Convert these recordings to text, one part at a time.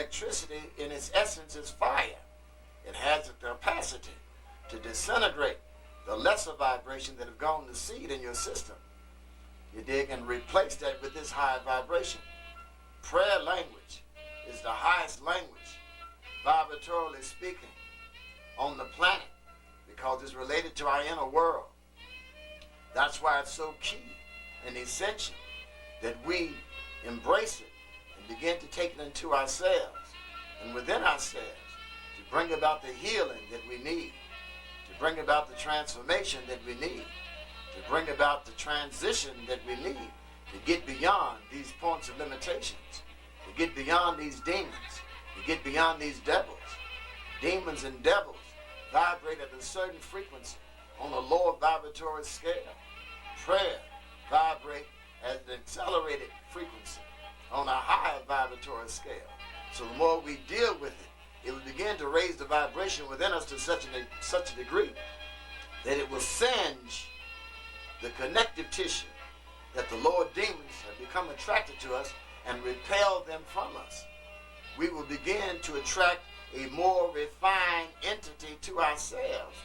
Electricity, in its essence, is fire. It has the capacity to disintegrate the lesser vibrations that have gone to seed in your system. You dig? And replace that with this higher vibration. Prayer language is the highest language, vibratorily speaking, on the planet, because it's related to our inner world. That's why it's so key and essential that we embrace it and begin to take it into ourselves and within ourselves to bring about the healing that we need, to bring about the transformation that we need, to bring about the transition that we need, to get beyond these points of limitations, to get beyond these demons, to get beyond these devils. Demons and devils vibrate at a certain frequency on a lower vibratory scale. Prayer vibrate at an accelerated frequency on a higher vibratory scale. So the more we deal with it, it will begin to raise the vibration within us to such a degree that it will singe the connective tissue that the lower demons have become attracted to us and repel them from us. We will begin to attract a more refined entity to ourselves.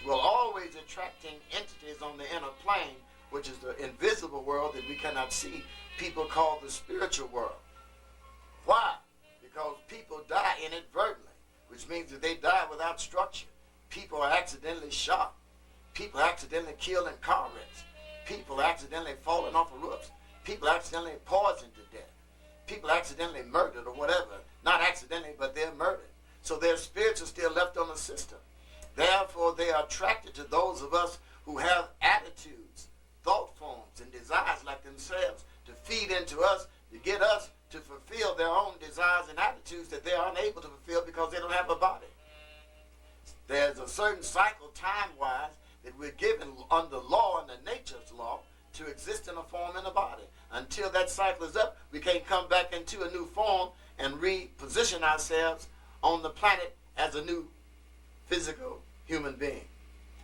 We're always attracting entities on the inner plane, which is the invisible world that we cannot see. People call the spiritual world. Why? Because people die inadvertently, which means that they die without structure. People are accidentally shot. People accidentally killed in car wrecks. People accidentally falling off of roofs. People accidentally poisoned to death. People accidentally murdered or whatever. Not accidentally, but they're murdered. So their spirits are still left on the system. Therefore, they are attracted to those of us who have attitudes, thought forms, and desires like themselves to feed into us, to get us to fulfill their own desires and attitudes that they are unable to fulfill because they don't have a body. There's a certain cycle, time-wise, that we're given under law and the nature's law to exist in a form in a body. Until that cycle is up, we can't come back into a new form and reposition ourselves on the planet as a new physical human being.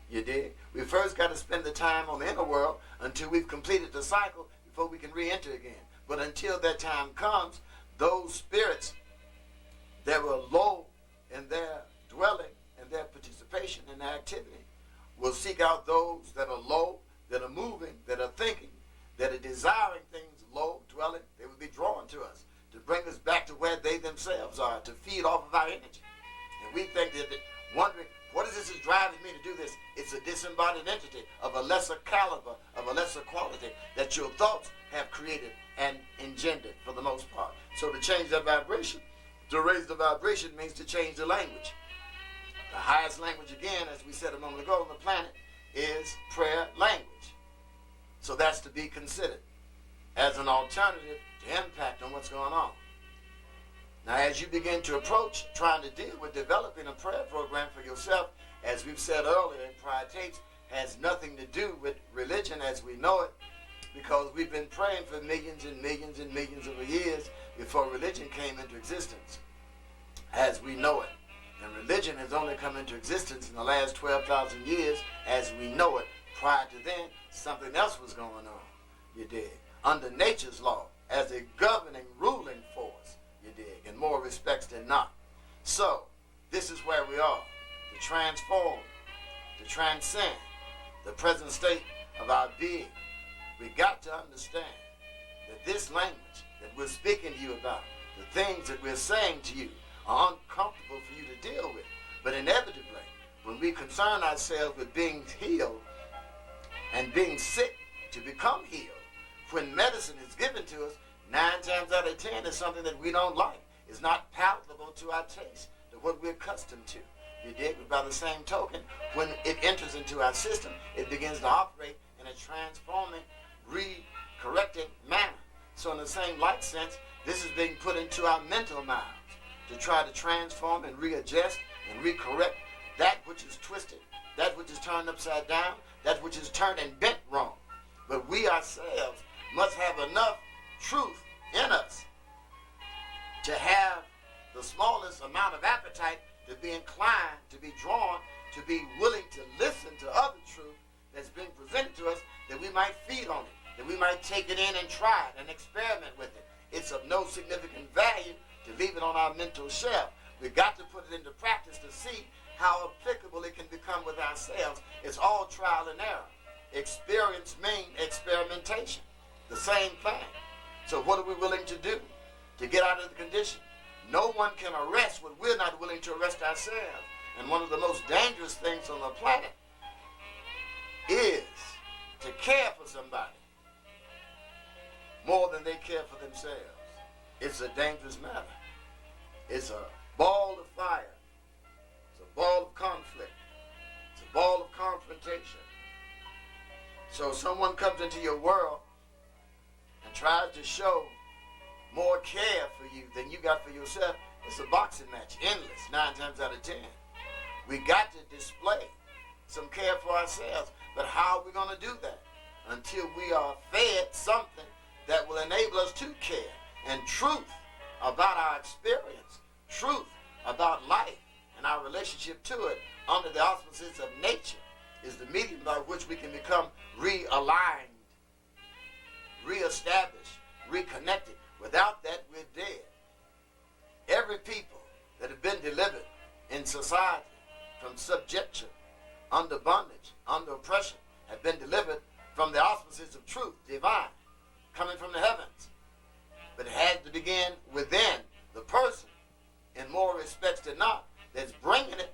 You dig? We first got to spend the time on the inner world until we've completed the cycle before we can re-enter again. But until that time comes, those spirits that were low in their dwelling and their participation in their activity will seek out those that are low, that are moving, that are thinking, that are desiring things low, dwelling. They will be drawn to us to bring us back to where they themselves are, to feed off of our energy. And we think that, wondering, what is this that's driving me to do this? It's a disembodied entity of a lesser caliber, of a lesser quality that your thoughts have created and engendered for the most part. So to change that vibration, to raise the vibration means to change the language. The highest language, again, as we said a moment ago on the planet, is prayer language. So that's to be considered as an alternative to impact on what's going on. Now, as you begin to approach trying to deal with developing a prayer program for yourself, as we've said earlier in prior tapes, has nothing to do with religion as we know it, because we've been praying for millions and millions and millions of years before religion came into existence, as we know it. And religion has only come into existence in the last 12,000 years as we know it. Prior to then, something else was going on, you dig, under nature's law, as a governing, ruling force, you dig, in more respects than not. So, this is where we are, to transform, to transcend the present state of our being. We got to understand that this language that we're speaking to you about, the things that we're saying to you, are uncomfortable for you to deal with. But inevitably, when we concern ourselves with being healed and being sick to become healed, when medicine is given to us, 9 times out of 10 is something that we don't like. It's not palatable to our taste, to what we're accustomed to. You dig? But by the same token, when it enters into our system, it begins to operate in a transforming, re-correcting manner. So in the same like sense, this is being put into our mental minds to try to transform and readjust and recorrect that which is twisted, that which is turned upside down, that which is turned and bent wrong. But we ourselves must have enough truth in us to have the smallest amount of appetite to be inclined, to be drawn, to be willing to listen to other truth that's being presented to us, that we might feed on it, that we might take it in and try it and experiment with it. It's of no significant value to leave it on our mental shelf. We've got to put it into practice to see how applicable it can become with ourselves. It's all trial and error. Experience means experimentation. The same thing. So what are we willing to do to get out of the condition? No one can arrest what we're not willing to arrest ourselves. And one of the most dangerous things on the planet is to care for somebody more than they care for themselves. It's a dangerous matter. It's a ball of fire. It's a ball of conflict. It's a ball of confrontation. So someone comes into your world and tries to show more care for you than you got for yourself. It's a boxing match, endless, 9 times out of 10. We got to display some care for ourselves. But how are we going to do that? Until we are fed something that will enable us to care. And truth about our experience, truth about life and our relationship to it under the auspices of nature is the medium by which we can become realigned, reestablished, reconnected. Without that, we're dead. Every people that have been delivered in society from subjection, under bondage, under oppression, have been delivered from the auspices of truth, divine, coming from the heavens. But it had to begin within the person in more respects than not that's bringing it,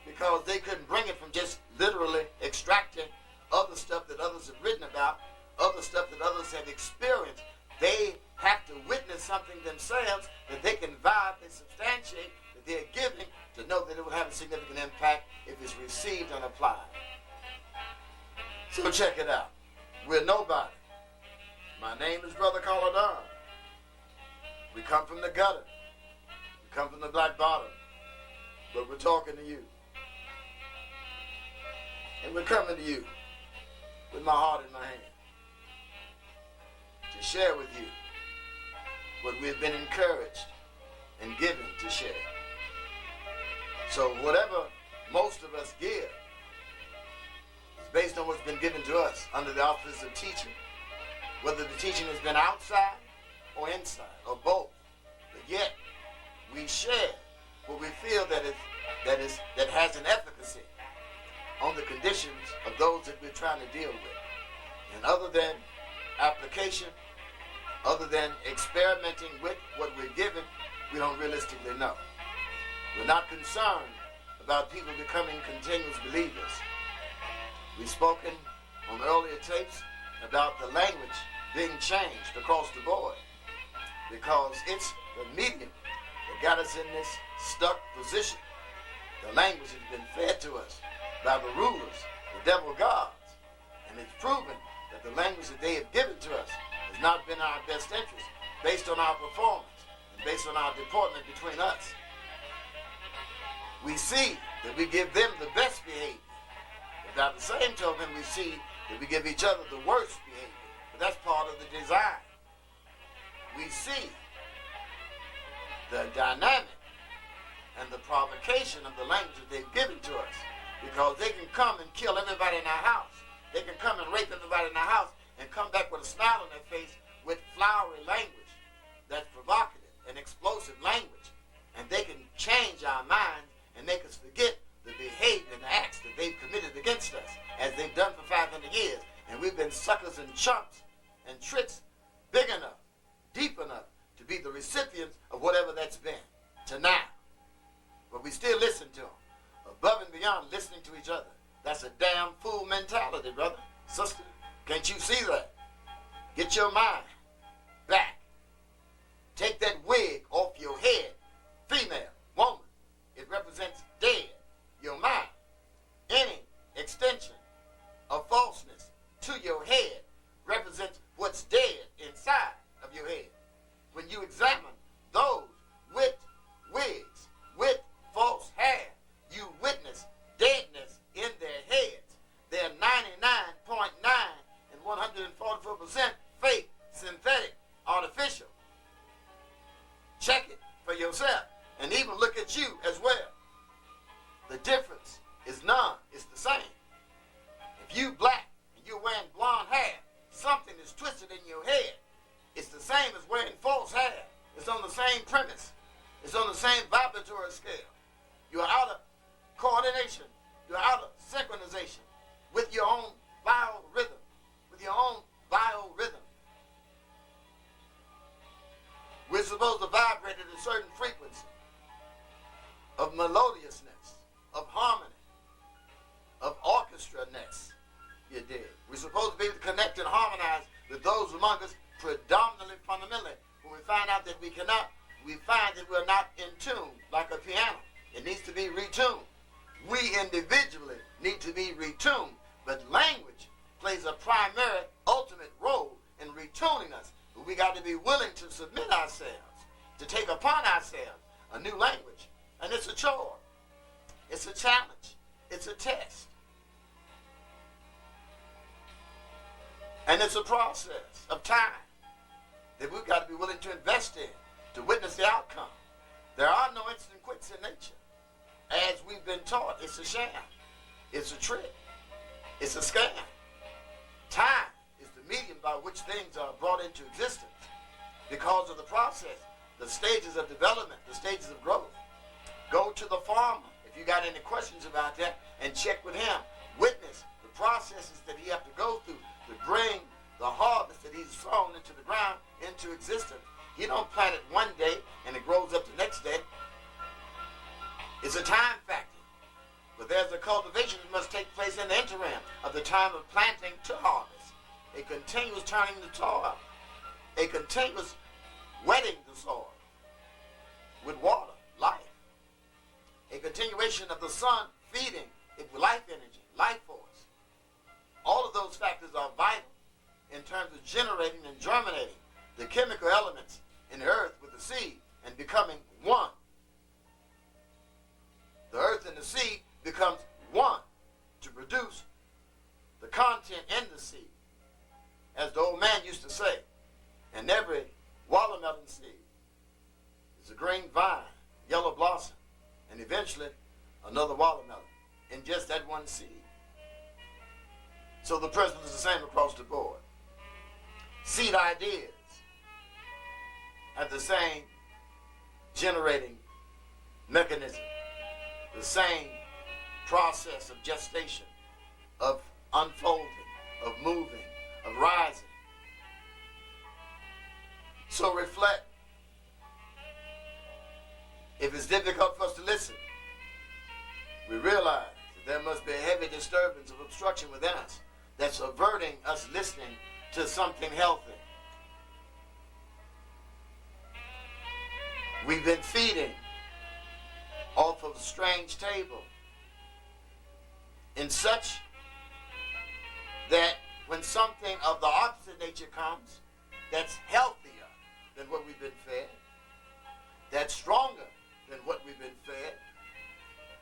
because they couldn't bring it from just literally extracting other stuff that others have written about, other stuff that others have experienced. They have to witness something themselves that they can vibe and substantiate that they're giving to know that it will have a significant impact if it's received and applied. So check it out. We're nobody. My name is Brother Caladon. We come from the gutter. We come from the black bottom. But we're talking to you. And we're coming to you with my heart in my hand to share with you what we've been encouraged and given to share. So whatever most of us give is based on what's been given to us under the office of teaching, whether the teaching has been outside or inside or both. But yet we share what we feel that has an efficacy on the conditions of those that we're trying to deal with. And other than application, other than experimenting with what we're given, we don't realistically know. We're not concerned about people becoming continuous believers. We've spoken on earlier tapes about the language being changed across the board because it's the medium that got us in this stuck position. The language has been fed to us by the rulers, the devil gods, and it's proven that the language that they have given to us has not been our best interest based on our performance and based on our deportment between us. We see that we give them the best behavior, but by the same token we see that we give each other the worst behavior, but that's part of the design. We see the dynamic and the provocation of the language that they've given to us, because they can come and kill everybody in our house. They can come and rape everybody in our house and come back with a smile on their face with flowery language that's provocative and explosive language. And they can change our minds and make us forget the behavior and the acts that they've committed against us, as they've done for 500 years. And we've been suckers and chumps and tricks big enough, deep enough to be the recipients of whatever that's been to now. But we still listen to them. Above and beyond listening to each other. That's a damn fool mentality, brother, sister. Can't you see that? Get your mind back. Take that wig off your head. Female, woman, it represents dead. Your mind. Any extension of falseness to your head represents what's dead inside of your head. When you examine those with wigs, with false hair, you witness deadness in their heads. They're 99.9 and 144% fake, synthetic, artificial. Check it for yourself and even look at you as well. The difference is none. It's the same. If you black and you're wearing blonde hair, something is twisted in your head. It's the same as wearing false hair. It's on the same premise. It's on the same vibratory scale. You're out of coordination. You're out of synchronization with your own biorhythm. With your own biorhythm. We're supposed to vibrate at a certain frequency of melodiousness, of harmony, of orchestra-ness. You dig? We're supposed to be able to connect and harmonize with those among us predominantly, fundamentally. When we find out that we cannot, we find that we're not in tune like a piano. It needs to be retuned. We individually need to be retuned, but language plays a primary, ultimate role in retuning us. But we got to be willing to submit ourselves, to take upon ourselves a new language. And it's a chore. It's a challenge. It's a test. And it's a process of time that we've got to be willing to invest in to witness the outcome. There are no instant quits in nature. As we've been taught, it's a sham. It's a trick. It's a scam. Time is the medium by which things are brought into existence because of the process, the stages of development, the stages of growth. Go to the farmer if you got any questions about that and check with him. Witness the processes that he has to go through to bring the harvest that he's thrown into the ground into existence. He don't plant it one day and it grows up the next day. It's a time factor. But there's a cultivation that must take place in the interim of the time of planting to harvest. A continuous turning the soil. A continuous wetting the soil with water, life. A continuation of the sun feeding it with life energy, life force. All of those factors are vital in terms of generating and germinating the chemical elements in the earth with the seed and becoming one. The earth and the seed becomes one to produce the content in the seed. As the old man used to say, and every watermelon seed is a green vine, yellow blossom, and eventually another watermelon in just that one seed. So the principle is the same across the board. Seed ideas have the same generating mechanism, the same process of gestation, of unfolding, of moving, of rising. So reflect. If it's difficult for us to listen, we realize that there must be a heavy disturbance of obstruction within us that's averting us listening to something healthy. We've been feeding off of a strange table in such that when something of the opposite nature comes, that's healthier than what we've been fed, that's stronger than what we've been fed,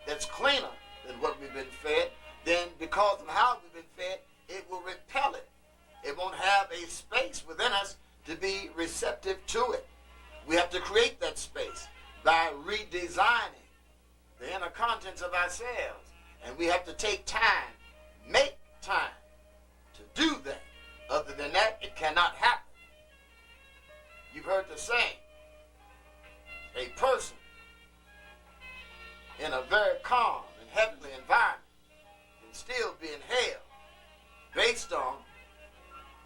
that's cleaner than what we've been fed, then because of how we've been fed, it will repel it. It won't have a space within us to be receptive to it. We have to create that space by redesigning the inner contents of ourselves. And we have to take time, make time to do that. Other than that, it cannot happen. You've heard the saying, a person in a very calm and heavenly environment can still be in hell based on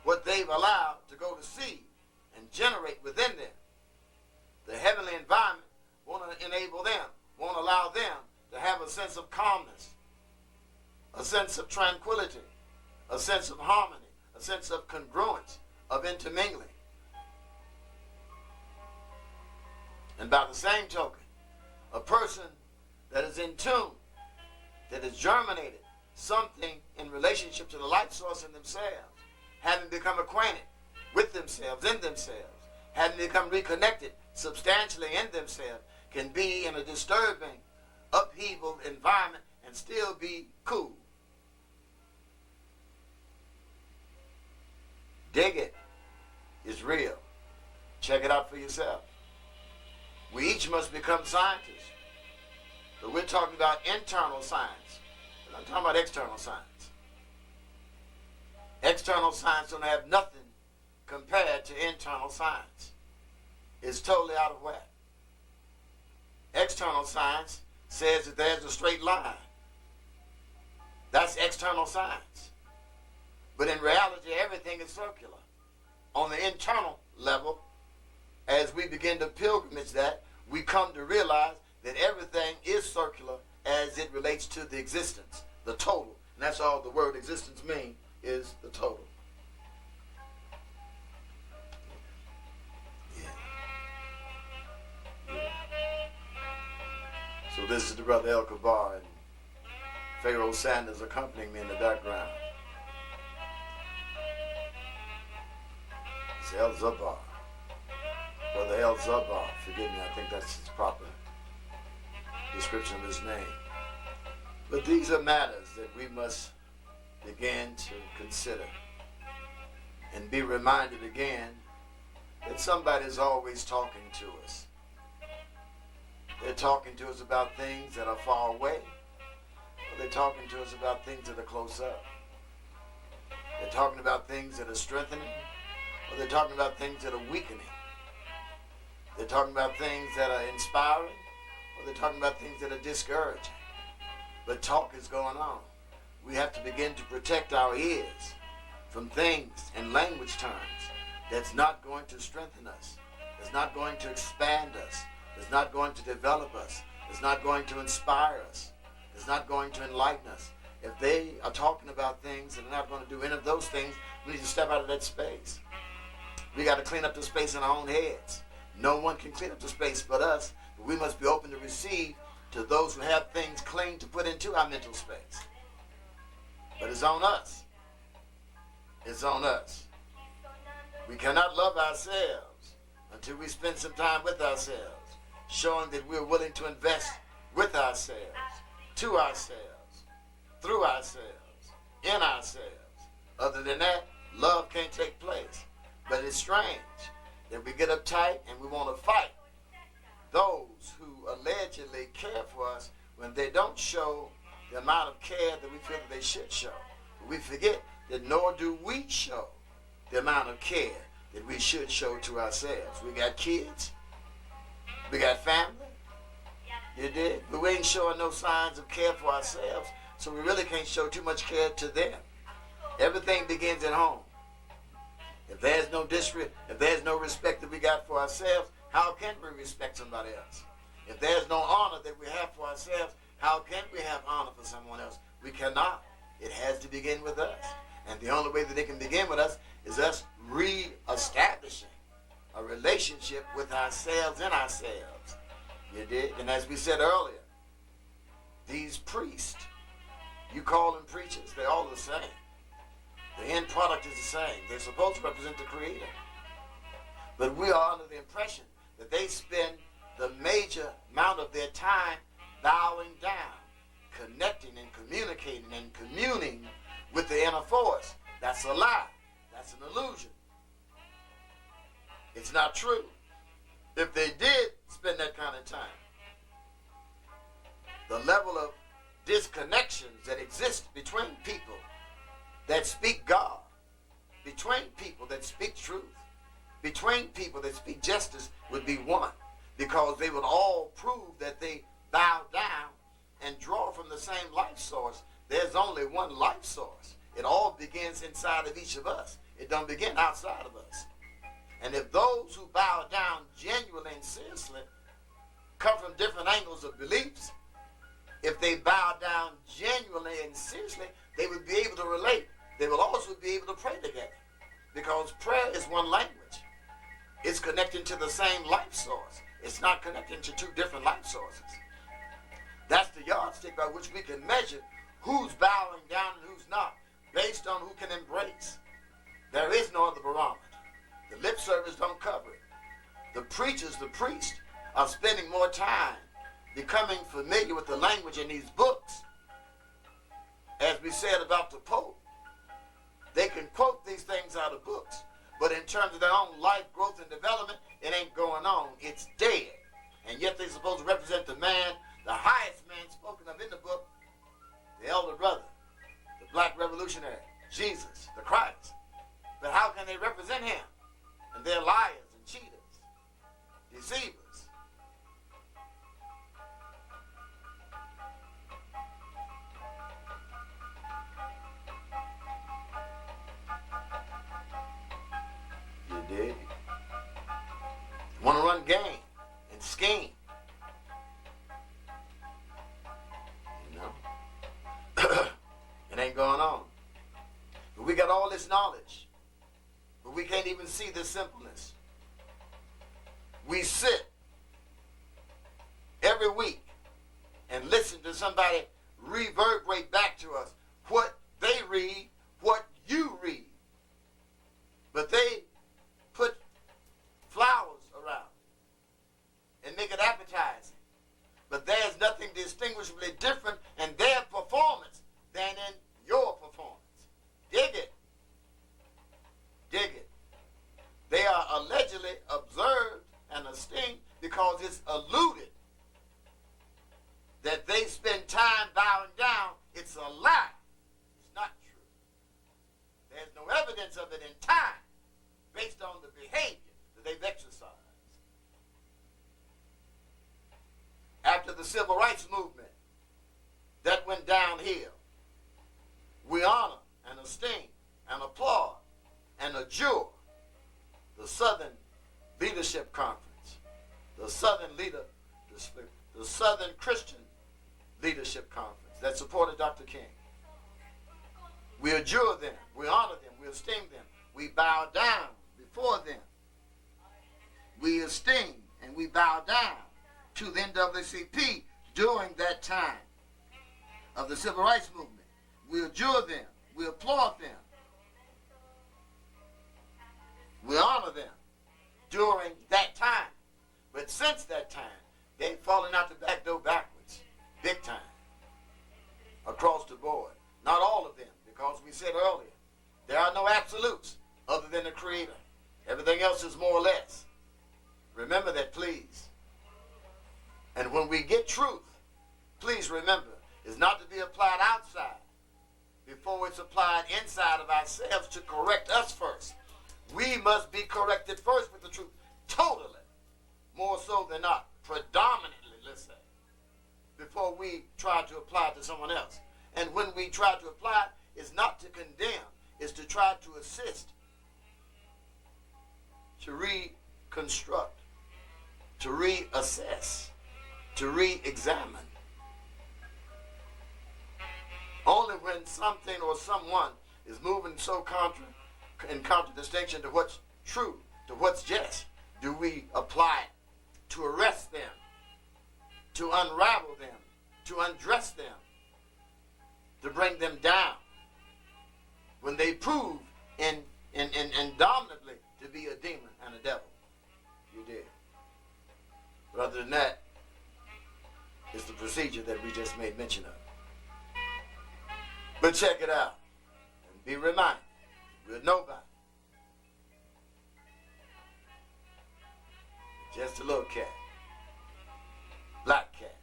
what they've allowed to go to seed and generate within them. The heavenly environment won't enable them, won't allow them to have a sense of calmness, a sense of tranquility, a sense of harmony, a sense of congruence, of intermingling. And by the same token, a person that is in tune, that has germinated something in relationship to the life source in themselves, having become acquainted with themselves, in themselves, having become reconnected substantially in themselves, can be in a disturbing, upheaval environment and still be cool. Dig it. It's real. Check it out for yourself. We each must become scientists. But we're talking about internal science. We're not talking about external science. External science don't have nothing compared to internal science. It's totally out of whack. external science says that there's a straight line. That's external science. But in reality, everything is circular. On the internal level, as we begin to pilgrimage that, we come to realize that everything is circular as it relates to the existence, the total. And that's all the word existence means, is the total. So this is the brother El Kabar, and Pharaoh Sanders accompanying me in the background. It's El Zabar. Brother El Zabar, forgive me, I think that's his proper description of his name. But these are matters that we must begin to consider and be reminded again that somebody's always talking to us. They're talking to us about things that are far away, or they're talking to us about things that are close up. They're talking about things that are strengthening, or they're talking about things that are weakening. They're talking about things that are inspiring, or they're talking about things that are discouraging. But talk is going on. We have to begin to protect our ears from things and language terms that's not going to strengthen us, that's not going to expand us, that's not going to develop us, that's not going to inspire us, that's not going to enlighten us. If they are talking about things that are not going to do any of those things, we need to step out of that space. We got to clean up the space in our own heads. No one can clean up the space but us. But we must be open to receive to those who have things clean to put into our mental space. But it's on us. It's on us. We cannot love ourselves until we spend some time with ourselves, showing that we're willing to invest with ourselves, to ourselves, through ourselves, in ourselves. Other than that, love can't take place. But it's strange that we get uptight and we want to fight those who allegedly care for us when they don't show the amount of care that we feel that they should show. But we forget that nor do we show the amount of care that we should show to ourselves. We got kids, we got family, you did, but we ain't showing no signs of care for ourselves, so we really can't show too much care to them. Everything begins at home. If there's no respect that we got for ourselves, how can we respect somebody else? If there's no honor that we have for ourselves, how can we have honor for someone else? We cannot. It has to begin with us. And the only way that it can begin with us is us re-establishing a relationship with ourselves and ourselves. You did? And as we said earlier, these priests, you call them preachers, they're all the same. The end product is the same. They're supposed to represent the Creator. But we are under the impression that they spend the major amount of their time bowing down, connecting and communicating and communing with the inner force. That's a lie. That's an illusion. It's not true. If they did spend that kind of time, the level of disconnections that exist between people that speak God, between people that speak truth, between people that speak justice would be one, because they would all prove that they bow down and draw from the same life source. There's only one life source. It all begins inside of each of us. It don't begin outside of us. And if those who bow down genuinely and seriously come from different angles of beliefs, if they bow down genuinely and seriously, they would be able to relate. They will also be able to pray together, because prayer is one language. It's connecting to the same life source. It's not connecting to two different life sources. That's the yardstick by which we can measure who's bowing down and who's not, based on who can embrace. There is no other barometer. The lip service don't cover it. The preachers, the priests, are spending more time becoming familiar with the language in these books. As we said about the Pope, they can quote these things out of books, but in terms of their own life, growth, and development, it ain't going on. It's dead. And yet they're supposed to represent the man, the highest man spoken of in the book, the elder brother, the black revolutionary, Jesus, the Christ. But how can they represent him? And they're liars and cheaters, deceivers. scheme. You know? It ain't going on. But we got all this knowledge, but we can't even see the simpleness. We sit every week and listen to somebody reverberate back to us what they read, what you read. But they put flowers around it and make it appetizing. But there's nothing distinguishably different in their performance than in your performance. Dig it. Dig it. They are allegedly observed and esteemed because it's alluded that they spend time bowing down. It's a lie. It's not true. There's no evidence of it in time based on the behavior that they've exercised. After the civil rights movement that went downhill, we honor and esteem and applaud and adjure the Southern Leadership Conference, the Southern Christian Leadership Conference that supported Dr. King. We adjure them, we honor them, we esteem them, we bow down before them. We esteem and we bow down to the NAACP during that time of the civil rights movement. We adjure them, we applaud them, we honor them during that time. But since that time, they've fallen out the back door backwards, big time, across the board. Not all of them, because we said earlier, there are no absolutes other than the Creator. Everything else is more or less. Remember that, please. And when we get truth, please remember, it's not to be applied outside before it's applied inside of ourselves to correct us first. We must be corrected first with the truth, totally, more so than not, predominantly, let's say, before we try to apply it to someone else. And when we try to apply it, it's not to condemn, it's to try to assist, to reconstruct, to reassess, to re-examine. Only when something or someone is moving so in contradistinction to what's true, to what's just, do we apply it to arrest them, to unravel them, to undress them, to bring them down when they prove indomitably to be a demon and a devil. You did. But other than that, it's the procedure that we just made mention of. But check it out and be reminded, we're nobody. Just a little cat, black cat,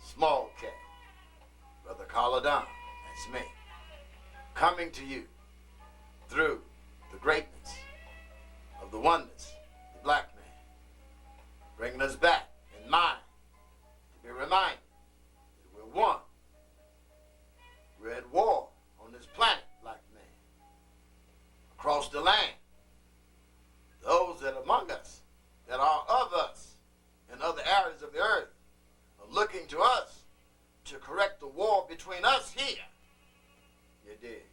small cat, Brother Caladon, that's me, coming to you through the greatness of the oneness, the black man, bringing us back in mind to be reminded that we're one. We're at war on this planet, black man, across the land. Those that are among us, that are of us, in other areas of the earth, are looking to us to correct the war between us here. You dig?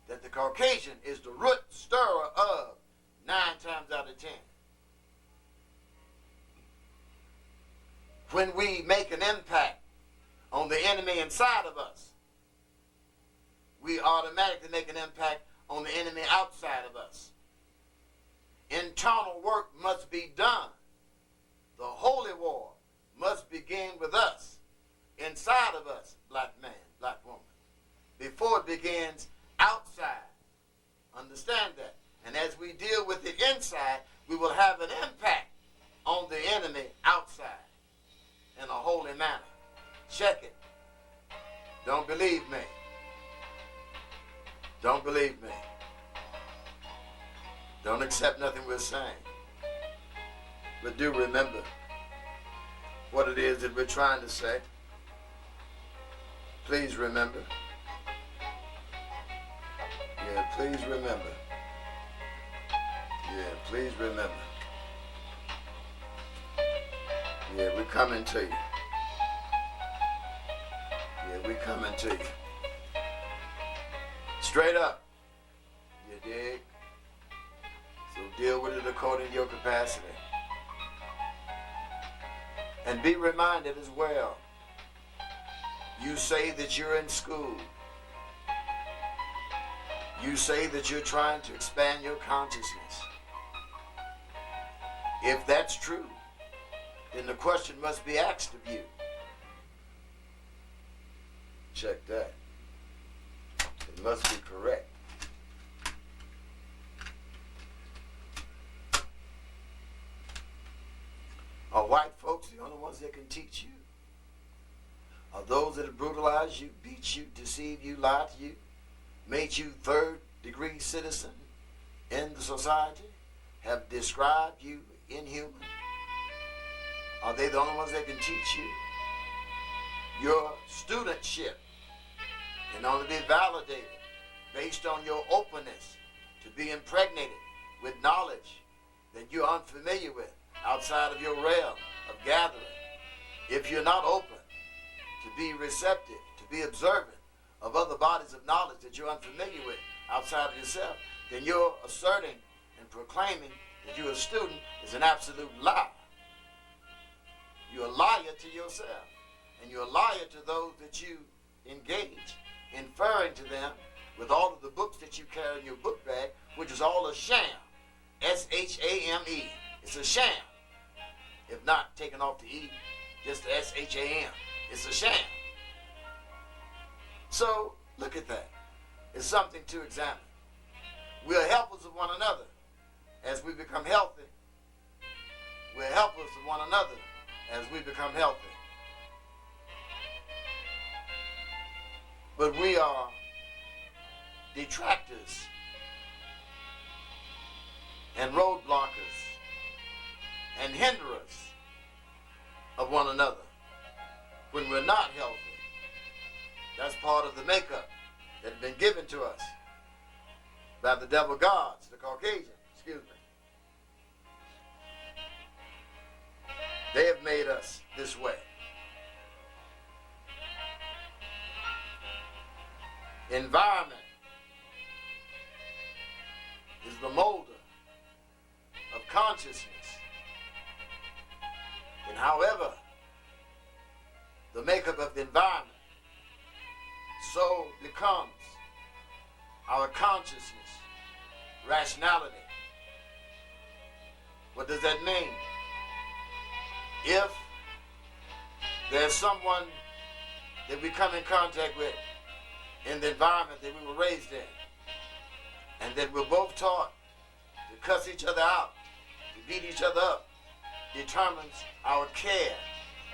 That the Caucasian is the root stirrer of 9 times out of 10. When we make an impact on the enemy inside of us, we automatically make an impact on the enemy outside of us. Internal work must be done. The holy war must begin with us, inside of us, black man, black woman, before it begins outside. Understand that. And as we deal with the inside, we will have an impact on the enemy outside in a holy manner. Check it. Don't believe me. Don't believe me. Don't accept nothing we're saying. But do remember what it is that we're trying to say. Please remember. Yeah, please remember. Yeah, please remember. Yeah, we're coming to you. Yeah, we're coming to you. Straight up. You dig? So deal with it according to your capacity. And be reminded as well. You say that you're in school. You say that you're trying to expand your consciousness. If that's true, then the question must be asked of you. Check that. It must be correct. Are white folks the only ones that can teach you? Are those that have brutalized you, beat you, deceived you, lied to you, made you third-degree citizen in the society, have described you inhuman? Are they the only ones that can teach you? Your studentship can only be validated based on your openness to be impregnated with knowledge that you're unfamiliar with outside of your realm of gathering. If you're not open to be receptive, to be observant of other bodies of knowledge that you're unfamiliar with outside of yourself, then you're asserting and proclaiming that you're a student is an absolute lie. You're a liar to yourself, and you're a liar to those that you engage, inferring to them with all of the books that you carry in your book bag, which is all a sham. S-H-A-M-E. It's a sham. If not taken off the E, just the S-H-A-M. It's a sham. So, look at that. It's something to examine. We are helpers of one another. As we become healthy, we're helpers of one another as we become healthy. But we are detractors and roadblockers and hinderers of one another when we're not healthy. That's part of the makeup that has been given to us by the devil gods, the Caucasians, excuse me. They have made us this way. Environment is the molder of consciousness. And however the makeup of the environment, so becomes our consciousness, rationality. What does that mean? If there's someone that we come in contact with in the environment that we were raised in, and that we're both taught to cuss each other out, to beat each other up, determines our care,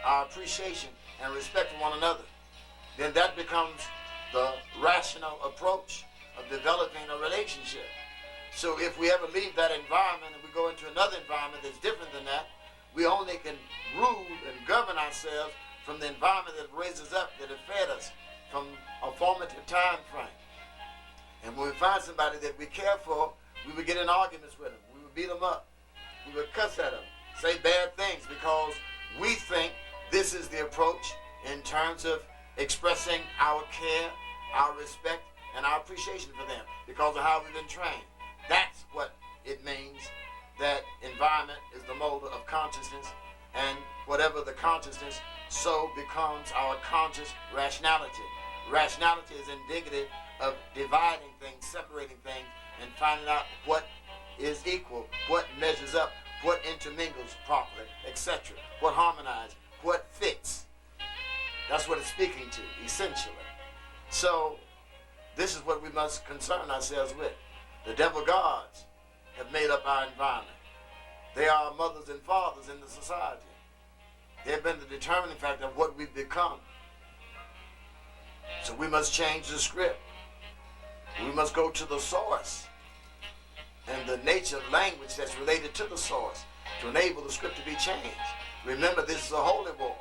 our appreciation, and respect for one another, then that becomes the rational approach of developing a relationship. So if we ever leave that environment and we go into another environment that's different than that, we only can rule and govern ourselves from the environment that raises up, that has fed us from a formative time frame. And when we find somebody that we care for, we would get in arguments with them. We would beat them up. We would cuss at them, say bad things, because we think this is the approach in terms of expressing our care, our respect, and our appreciation for them because of how we've been trained. That's what it means that environment is the molder of consciousness, and whatever the consciousness, so becomes our conscious rationality. Rationality is indicative of dividing things, separating things, and finding out what is equal, what measures up, what intermingles properly, etc., what harmonizes, what fits. That's what it's speaking to, essentially. So, this is what we must concern ourselves with. The devil gods have made up our environment. They are our mothers and fathers in the society. They've been the determining factor of what we've become. So we must change the script. We must go to the source and the nature of language that's related to the source to enable the script to be changed. Remember, this is a holy war,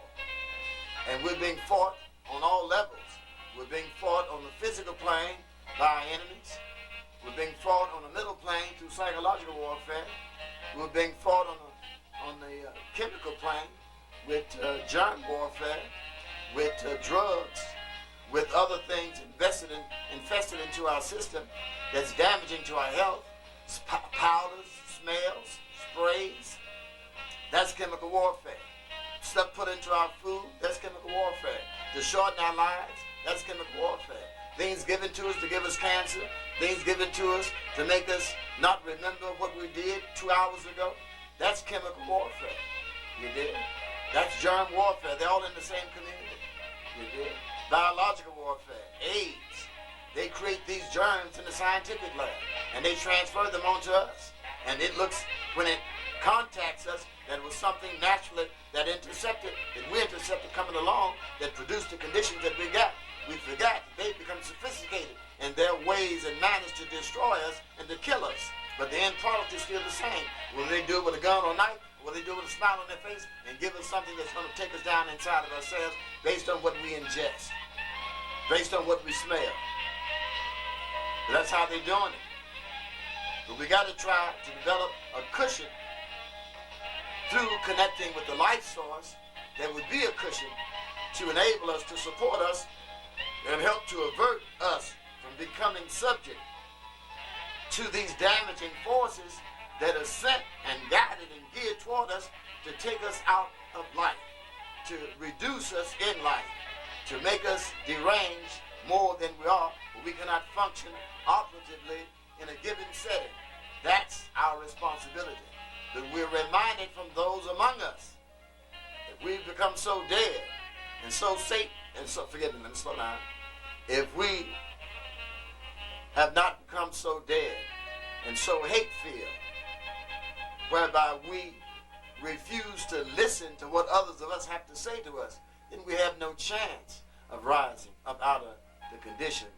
and we're being fought on all levels. We're being fought on the physical plane by our enemies. We're being fought on the middle plane through psychological warfare. We're being fought on the chemical plane with germ warfare, with drugs, with other things infested into our system that's damaging to our health, powders, smells, sprays. That's chemical warfare. Stuff put into our food, that's chemical warfare. To shorten our lives, that's chemical warfare. Things given to us to give us cancer, things given to us to make us not remember what we did 2 hours ago, that's chemical warfare. You did? That's germ warfare. They're all in the same community. You did? Biological warfare, AIDS. They create these germs in the scientific lab, and they transfer them onto us. And it looks, when it contacts us, that it was something naturally that we intercepted coming along that produced the conditions that we got. We forgot that they've become sophisticated in their ways and manners to destroy us and to kill us. But the end product is still the same. Will they do it with a gun or a knife? Will they do it with a smile on their face and give us something that's going to take us down inside of ourselves based on what we ingest, based on what we smell? But that's how they're doing it. But we got to try to develop a cushion through connecting with the life source that would be a cushion to enable us, to support us, and help to avert us from becoming subject to these damaging forces that are sent and guided and geared toward us to take us out of life, to reduce us in life, to make us deranged more than we are, but we cannot function operatively in a given setting. That's our responsibility. But we're reminded from those among us that we've become so dead and so forgive me, let me slow down. If we have not become so dead and so hate-filled, whereby we refuse to listen to what others of us have to say to us, then we have no chance of rising up out of the conditions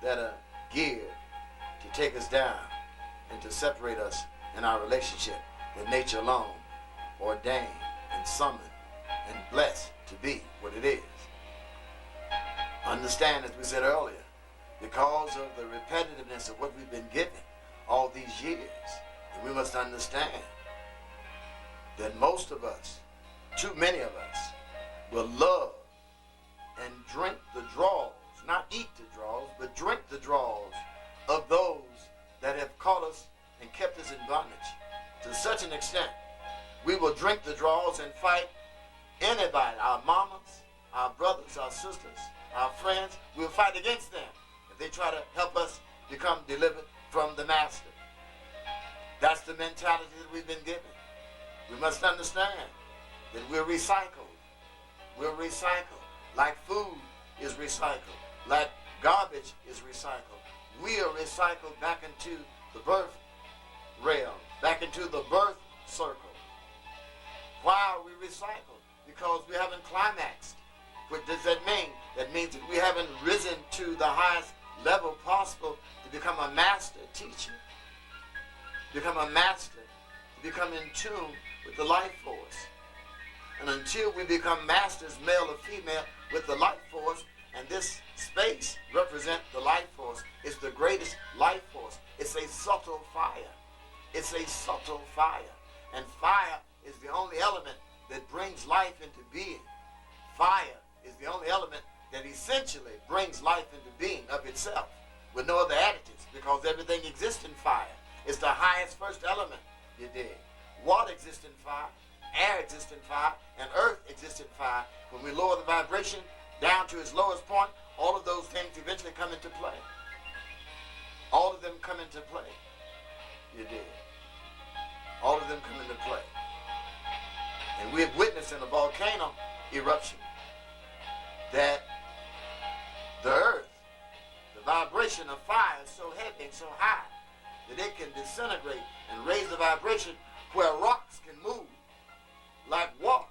that are geared to take us down and to separate us in our relationship that nature alone ordained and summoned and blessed to be what it is. Understand, as we said earlier, because of the repetitiveness of what we've been given all these years, we must understand that most of us, too many of us, will love and drink the draws, not eat the draws, but drink the draws of those that have caught us and kept us in bondage. To such an extent, we will drink the draws and fight anybody, our mamas, our brothers, our sisters, our friends. We'll fight against them if they try to help us become delivered from the master. That's the mentality that we've been given. We must understand that we're recycled. We're recycled. Like food is recycled. Like garbage is recycled. We are recycled back into the birth realm, back into the birth circle. Why are we recycled? Because we haven't climaxed. What does that mean? That means that we haven't risen to the highest level possible to become a master teacher, become a master, to become in tune with the life force. And until we become masters, male or female, with the life force, and this space represents the life force, it's the greatest life force. It's a subtle fire. It's a subtle fire. And fire is the only element that brings life into being. Fire is the only element that essentially brings life into being of itself, with no other additives, because everything exists in fire. It's the highest first element, you dig. Water exists in fire, air exists in fire, and earth exists in fire. When we lower the vibration down to its lowest point, all of those things eventually come into play. All of them come into play, you dig. All of them come into play. And we have witnessed in a volcano eruption that the earth, the vibration of fire is so heavy and so high that it can disintegrate and raise the vibration where rocks can move like water,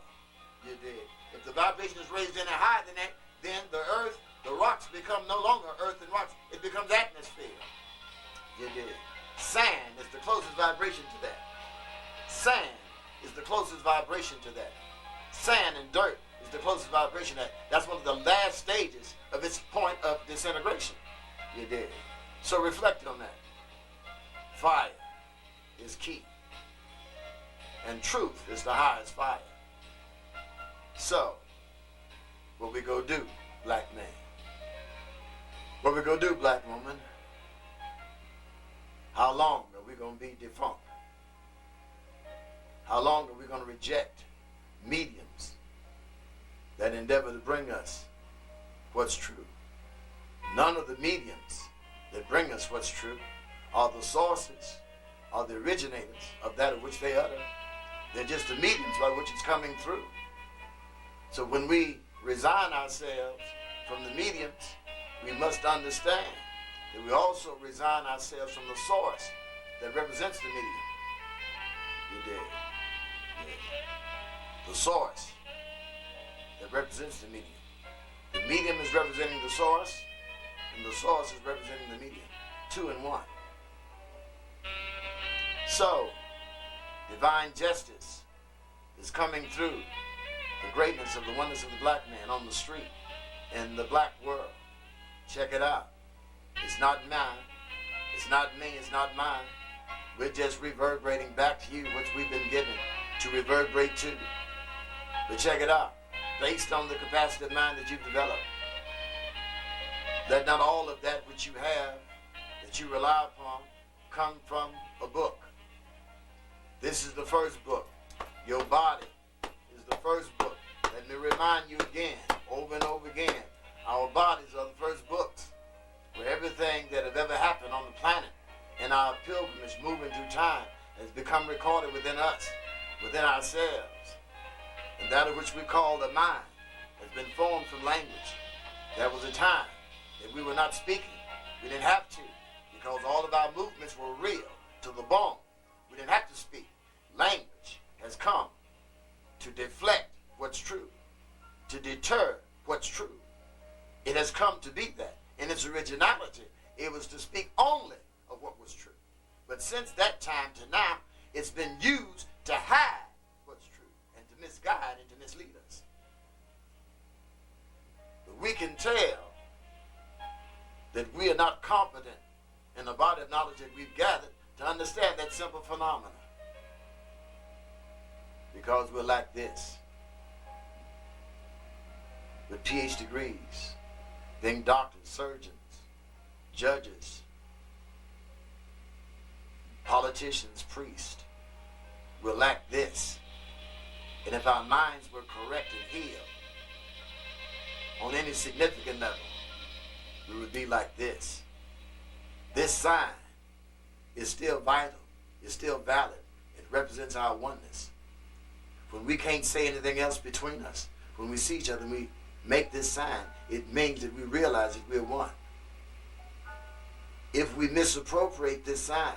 you dig. If the vibration is raised any higher than that, then the earth, the rocks become no longer earth and rocks. It becomes atmosphere, you dig. Sand is the closest vibration to that. Sand is the closest vibration to that. Sand and dirt is the closest vibration to that. That's one of the last stages of its point of disintegration, you dig. So reflect on that. Fire is key. And truth is the highest fire. So, what we go do, black man? What we go do, black woman? How long are we going to be defunct? How long are we going to reject mediums that endeavor to bring us what's true? None of the mediums that bring us what's true are the sources, are the originators of that of which they utter. They're just the mediums by which it's coming through. So when we resign ourselves from the mediums, we must understand that we also resign ourselves from the source that represents the medium. You did. Yeah. The source that represents the medium. The medium is representing the source, and the source is representing the medium. 2 in 1. So, divine justice is coming through the greatness of the oneness of the black man on the street, in the black world. Check it out. It's not mine. It's not me. It's not mine. We're just reverberating back to you what we've been given to reverberate to. But check it out. Based on the capacity of mind that you've developed, let not all of that which you have, that you rely upon, come from a book. This is the first book. Your body is the first book. Let me remind you again, over and over again, our bodies are the first books, where everything that has ever happened on the planet in our pilgrimage moving through time has become recorded within us, within ourselves. And that of which we call the mind has been formed from language. There was a time that we were not speaking. We didn't have to, because all of our movements were real to the bone. We didn't have to speak. Language has come to deflect what's true, to deter what's true. It has come to be that. In its originality, it was to speak only of what was true. But since that time to now, it's been used to hide what's true and to misguide and to mislead us. But we can tell that we are not competent in the body of knowledge that we've gathered to understand that simple phenomenon. Because we're like this, with PhD degrees, being doctors, surgeons, judges, politicians, priests. We're like this. And if our minds were correct and healed on any significant level, we would be like this. This sign is still vital, is still valid. It represents our oneness. When we can't say anything else between us, when we see each other and we make this sign, it means that we realize that we're one. If we misappropriate this sign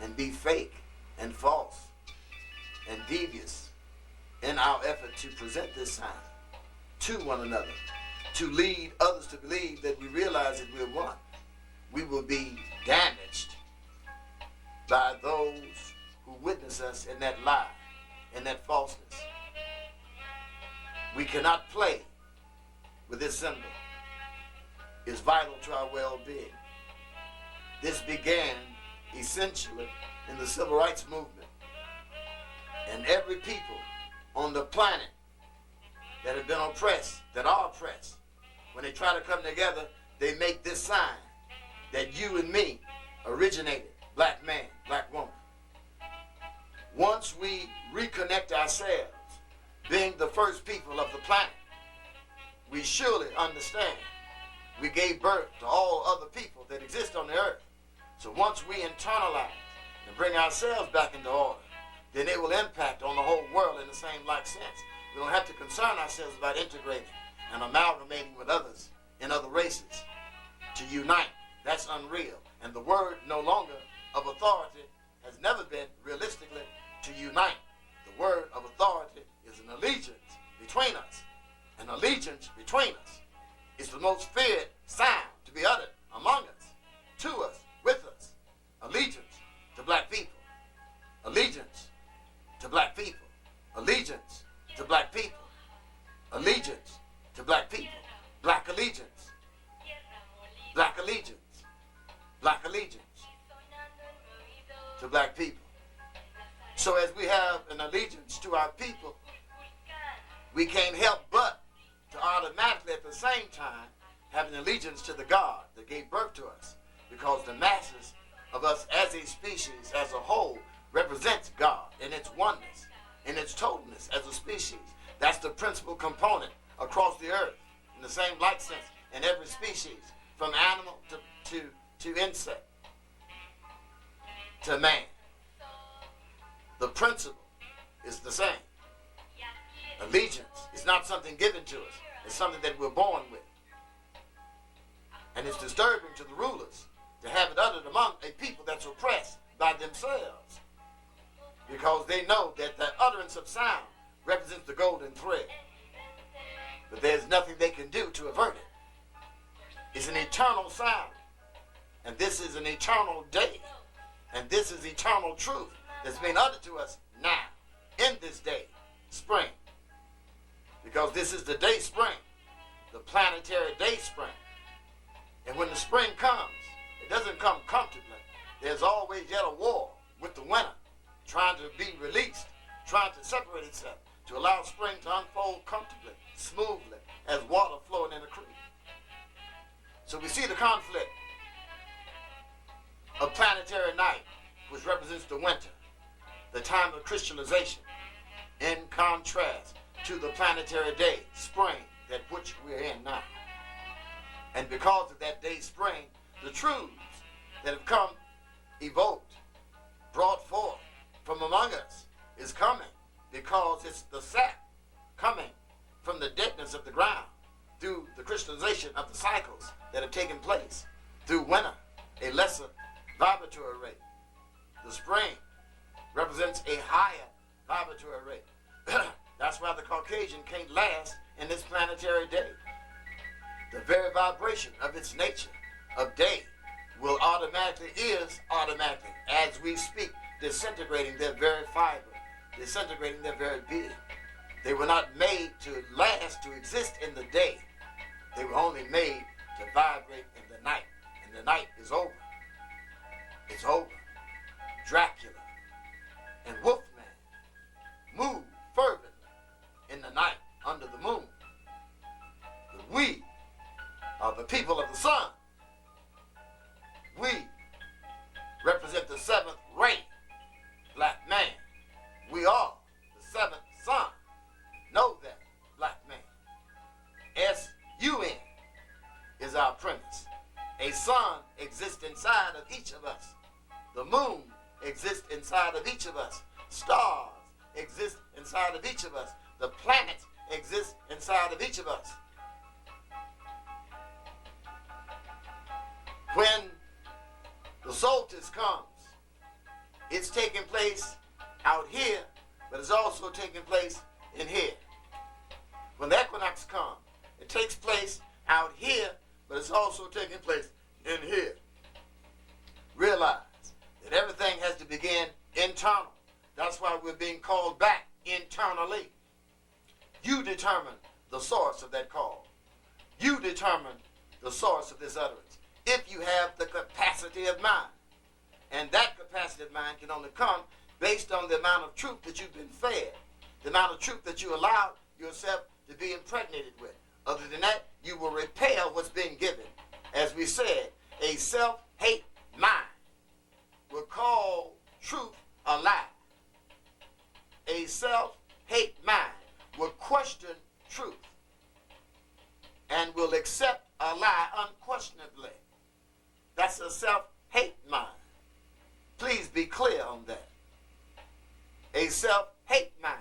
and be fake and false and devious in our effort to present this sign to one another, to lead others to believe that we realize that we're one, we will be damaged by those who witness us in that lie, in that falseness. We cannot play with this symbol. It's vital to our well-being. This began essentially in the civil rights movement. And every people on the planet that have been oppressed, that are oppressed, when they try to come together, they make this sign that you and me originated, black man, black woman. Once we reconnect ourselves, being the first people of the planet, we surely understand we gave birth to all other people that exist on the earth. So once we internalize and bring ourselves back into order, then it will impact on the whole world in the same like sense. We don't have to concern ourselves about integrating and amalgamating with others in other races to unite. That's unreal. And the word no longer of authority has never been realistically to unite. The word of authority is an allegiance between us. An allegiance between us is the most feared sound to be uttered among us, to us, with us. Allegiance to black people. Allegiance to black people. Allegiance to black people. Allegiance to black people. Black allegiance. Black allegiance. Black allegiance to black people. So as we have an allegiance to our people, we can't help but automatically at the same time have an allegiance to the God that gave birth to us, because the masses of us as a species, as a whole, represents God in its oneness, in its totalness as a species. That's the principal component across the earth, in the same like sense, in every species, from animal to insect, to man. The principle is the same. Allegiance is not something given to us. It's something that we're born with. And it's disturbing to the rulers to have it uttered among a people that's oppressed by themselves, because they know that the utterance of sound represents the golden thread. But there's nothing they can do to avert it. It's an eternal sound. And this is an eternal day. And this is eternal truth that's being uttered to us now, in this day, spring. Because this is the day spring, the planetary day spring. And when the spring comes, it doesn't come comfortably. There's always yet a war with the winter, trying to be released, trying to separate itself, to allow spring to unfold comfortably, smoothly, as water flowing in a creek. So we see the conflict of planetary night, which represents the winter, the time of crystallization, in contrast to the planetary day, spring, that which we're in now. And because of that day, spring, the truths that have come, evoked, brought forth from among us is coming, because it's the sap coming from the deadness of the ground through the crystallization of the cycles that have taken place through winter, a lesser vibratory rate. The spring represents a higher vibratory rate. That's why the Caucasian can't last in this planetary day. The very vibration of its nature, of day, will automatically, as we speak, disintegrating their very fiber, disintegrating their very being. They were not made to last, to exist in the day. They were only made to vibrate in the night. And the night is over. It's over. Dracula and Wolfman move fervently in the night under the moon. But we are the people of the sun. We represent the seventh ray, black man. We are the seventh sun. Know that, black man. S-U-N is our premise. A sun exists inside of each of us. The moon exists inside of each of us. Stars exist inside of each of us. The planets exist inside of each of us. When the solstice comes, it's taking place out here, but it's also taking place in here. When the equinox comes, it takes place out here, but it's also taking place in here. Realize that everything has to begin internal. That's why we're being called back internally. You determine the source of that call. You determine the source of this utterance, if you have the capacity of mind. And that capacity of mind can only come based on the amount of truth that you've been fed, the amount of truth that you allow yourself to be impregnated with. Other than that, you will repel what's being given. As we said, a self-hate mind will call truth a lie. A self-hate mind will question truth and will accept a lie unquestionably. That's a self-hate mind. Please be clear on that. A self-hate mind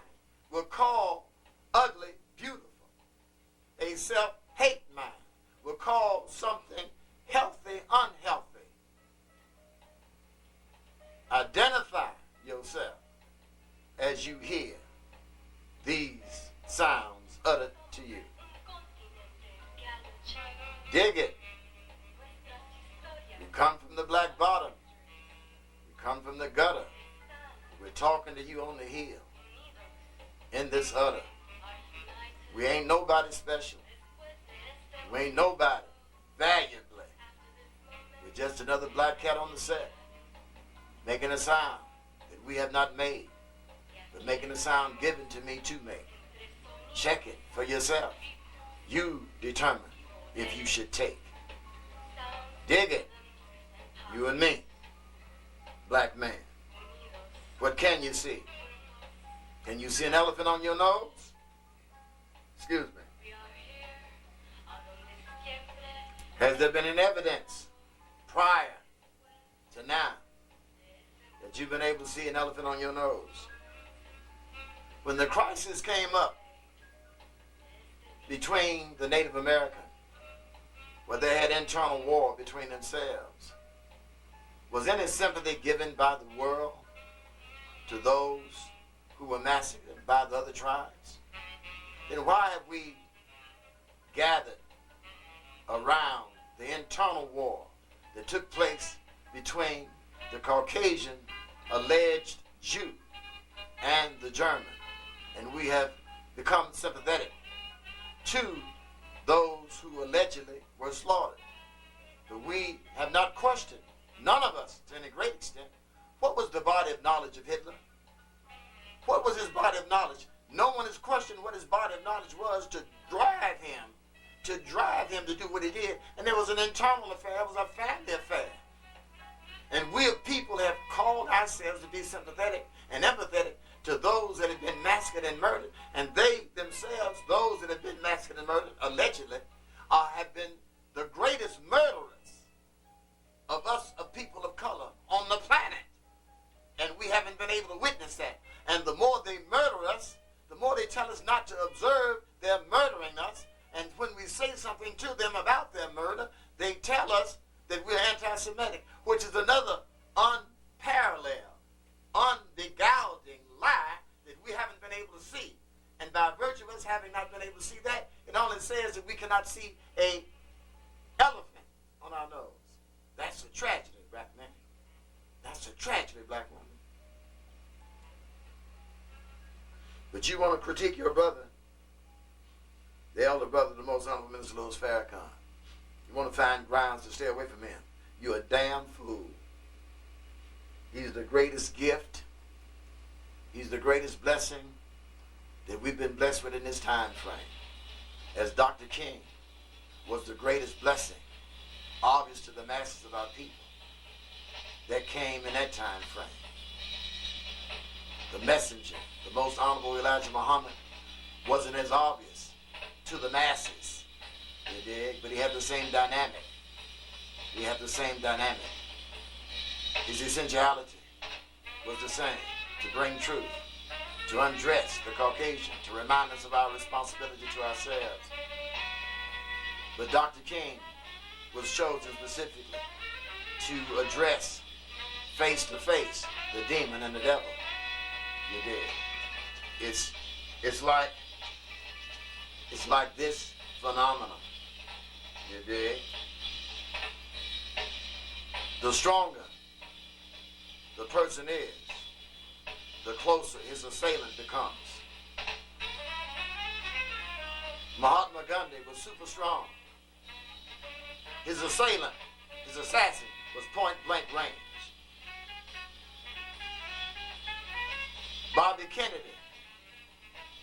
will call ugly beautiful. A self-hate mind will call something healthy unhealthy. Identify yourself as you hear these sounds uttered to you. Dig it. You come from the black bottom. You come from the gutter. We're talking to you on the hill. In this udder. We ain't nobody special. We ain't nobody valuably. We're just another black cat on the set, making a sound that we have not made, but making a sound given to me to make. Check it for yourself. You determine if you should take. Dig it. You and me, black man. What can you see? Can you see an elephant on your nose? Excuse me. Has there been any evidence prior to now that you've been able to see an elephant on your nose? When the crisis came up between the Native American, where they had internal war between themselves, was any sympathy given by the world to those who were massacred by the other tribes? Then why have we gathered around the internal war that took place between the Caucasian alleged Jew and the German? And we have become sympathetic to those who allegedly were slaughtered. But we have not questioned, none of us to any great extent, what was the body of knowledge of Hitler? What was his body of knowledge? No one has questioned what his body of knowledge was to drive him to do what he did. And there was an internal affair, it was a family affair. And we of people have called ourselves to be sympathetic and empathetic to those that have been massacred and murdered. And they themselves, those that have been massacred and murdered, allegedly, have been the greatest murderers of us, of people of color, on the planet. And we haven't been able to witness that. And the more they murder us, the more they tell us not to observe their murdering us. And when we say something to them about their murder, they tell us that we're anti-Semitic, which is another unparalleled, unbeguiling lie that we haven't been able to see. And by virtue of us having not been able to see that, it only says that we cannot see an elephant on our nose. That's a tragedy, black man. That's a tragedy, black woman. But you want to critique your brother, the elder brother of the most honorable Minister Louis Farrakhan. You want to find grounds to stay away from him. You're a damn fool. He's the greatest gift. He's the greatest blessing that we've been blessed with in this time frame. As Dr. King was the greatest blessing, obvious to the masses of our people, that came in that time frame. The messenger, the most honorable Elijah Muhammad, wasn't as obvious to the masses, you dig? But he had the same dynamic. He had the same dynamic. His essentiality was the same, to bring truth, to undress the Caucasian, to remind us of our responsibility to ourselves. But Dr. King was chosen specifically to address face to face the demon and the devil. You dig? It's like this phenomenon. You dig? The stronger the person is, the closer his assailant becomes. Mahatma Gandhi was super strong. His assailant, his assassin, was point blank range. Bobby Kennedy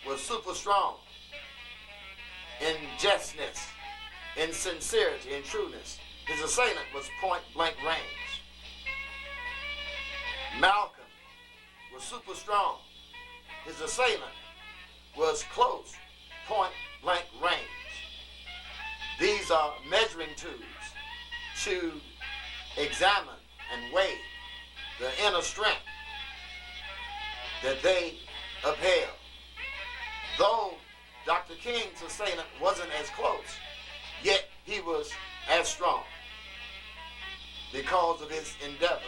was super strong in justness, in sincerity, in trueness. His assailant was point blank range. Malcolm was super strong. His assailant was close, point blank range. These are measuring tools to examine and weigh the inner strength that they upheld. Though Dr. King's assailant wasn't as close, yet he was as strong because of his endeavor,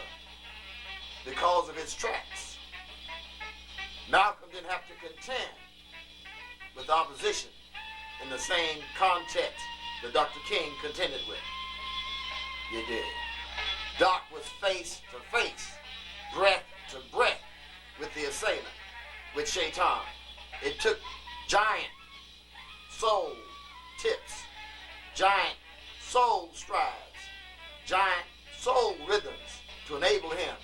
because of his tracks. Malcolm didn't have to contend with opposition in the same context that Dr. King contended with. You did. Doc was face to face, breath to breath with the assailant, with Shaitan. It took giant soul tips, giant soul strides, giant soul rhythms to enable him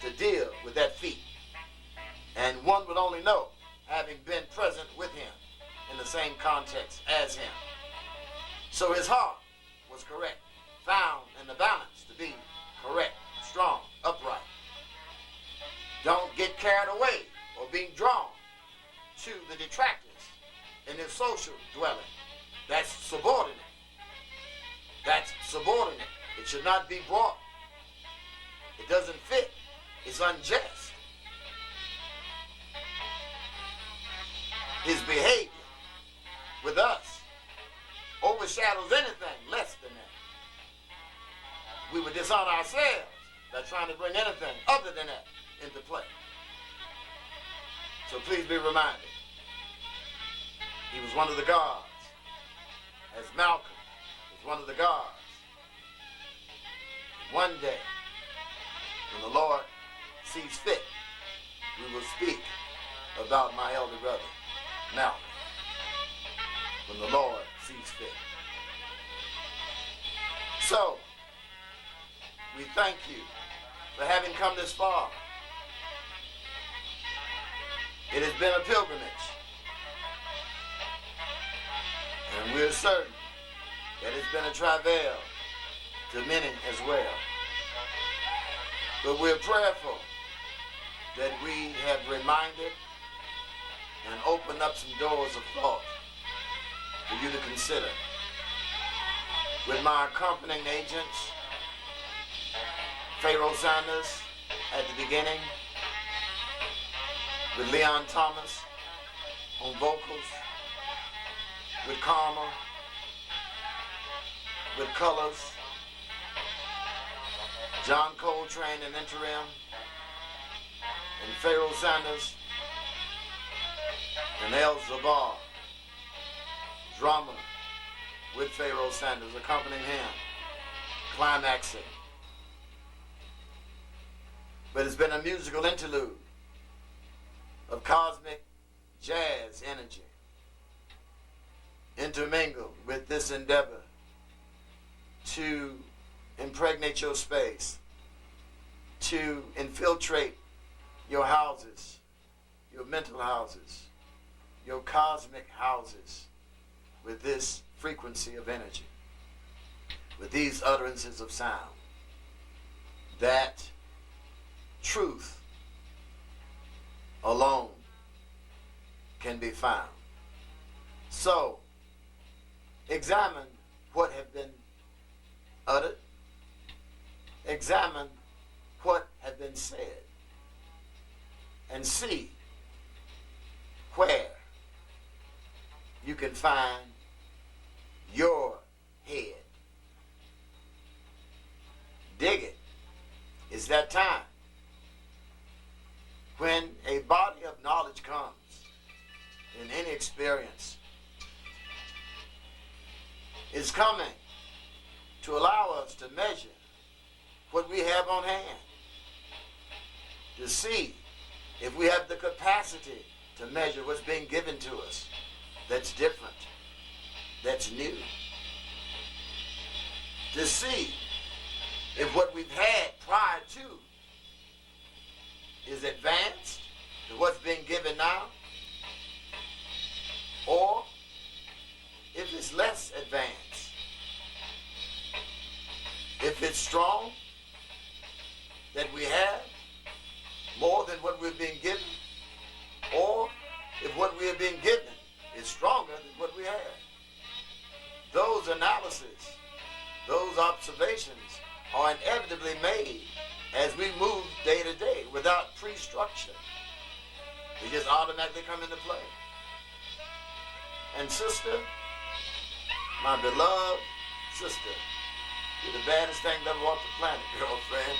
to deal with that feat. And one would only know, having been present with him in the same context as him. So his heart was correct, found in the balance to be correct, strong, upright. Don't get carried away or being drawn to the detractors in his social dwelling. That's subordinate. That's subordinate. It should not be brought. It doesn't fit. It's unjust. His behavior with us overshadows anything less than that. We would dishonor ourselves by trying to bring anything other than that into play. So please be reminded, he was one of the guards, as Malcolm was one of the guards. One day, when the Lord sees fit, we will speak about my elder brother, Malcolm, when the Lord sees fit. So, we thank you for having come this far. It has been a pilgrimage, and we're certain that it's been a travail to many as well. But we're prayerful that we have reminded and opened up some doors of thought for you to consider. With my accompanying agents, Pharaoh Sanders at the beginning, with Leon Thomas on vocals, with Karma, with Colors, John Coltrane in interim, and Pharaoh Sanders, and El Zabar, drummer with Pharaoh Sanders accompanying him, climaxing. But it's been a musical interlude of cosmic jazz energy intermingled with this endeavor to impregnate your space, to infiltrate your houses, your mental houses, your cosmic houses with this frequency of energy, with these utterances of sound, that truth alone can be found. So, examine what have been uttered, examine what have been said, and see where you can find your head. Dig it. It's that time. When a body of knowledge comes in any experience, it's coming to allow us to measure what we have on hand, to see if we have the capacity to measure what's being given to us that's different, that's new, to see if what we've had prior to is advanced to what's being given now, or if it's less advanced, if it's strong, that we have more than what we're being given, or if what we are being given is stronger than what we have. Those analyses, those observations are inevitably made as we move day to day without pre-structure. They just automatically come into play. And sister, my beloved sister, you're the baddest thing that ever walked the planet, girlfriend.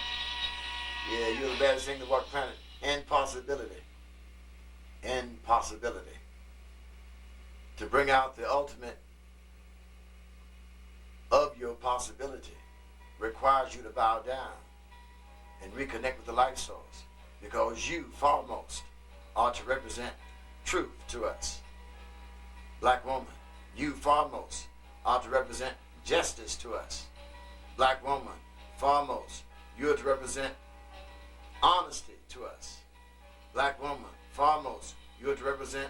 Yeah, you're the baddest thing that walked the planet. And possibility. And possibility. To bring out the ultimate of your possibility requires you to bow down and reconnect with the life source, because you, foremost, are to represent truth to us. Black woman, you, foremost, are to represent justice to us. Black woman, foremost, you are to represent honesty to us. Black woman, foremost, you are to represent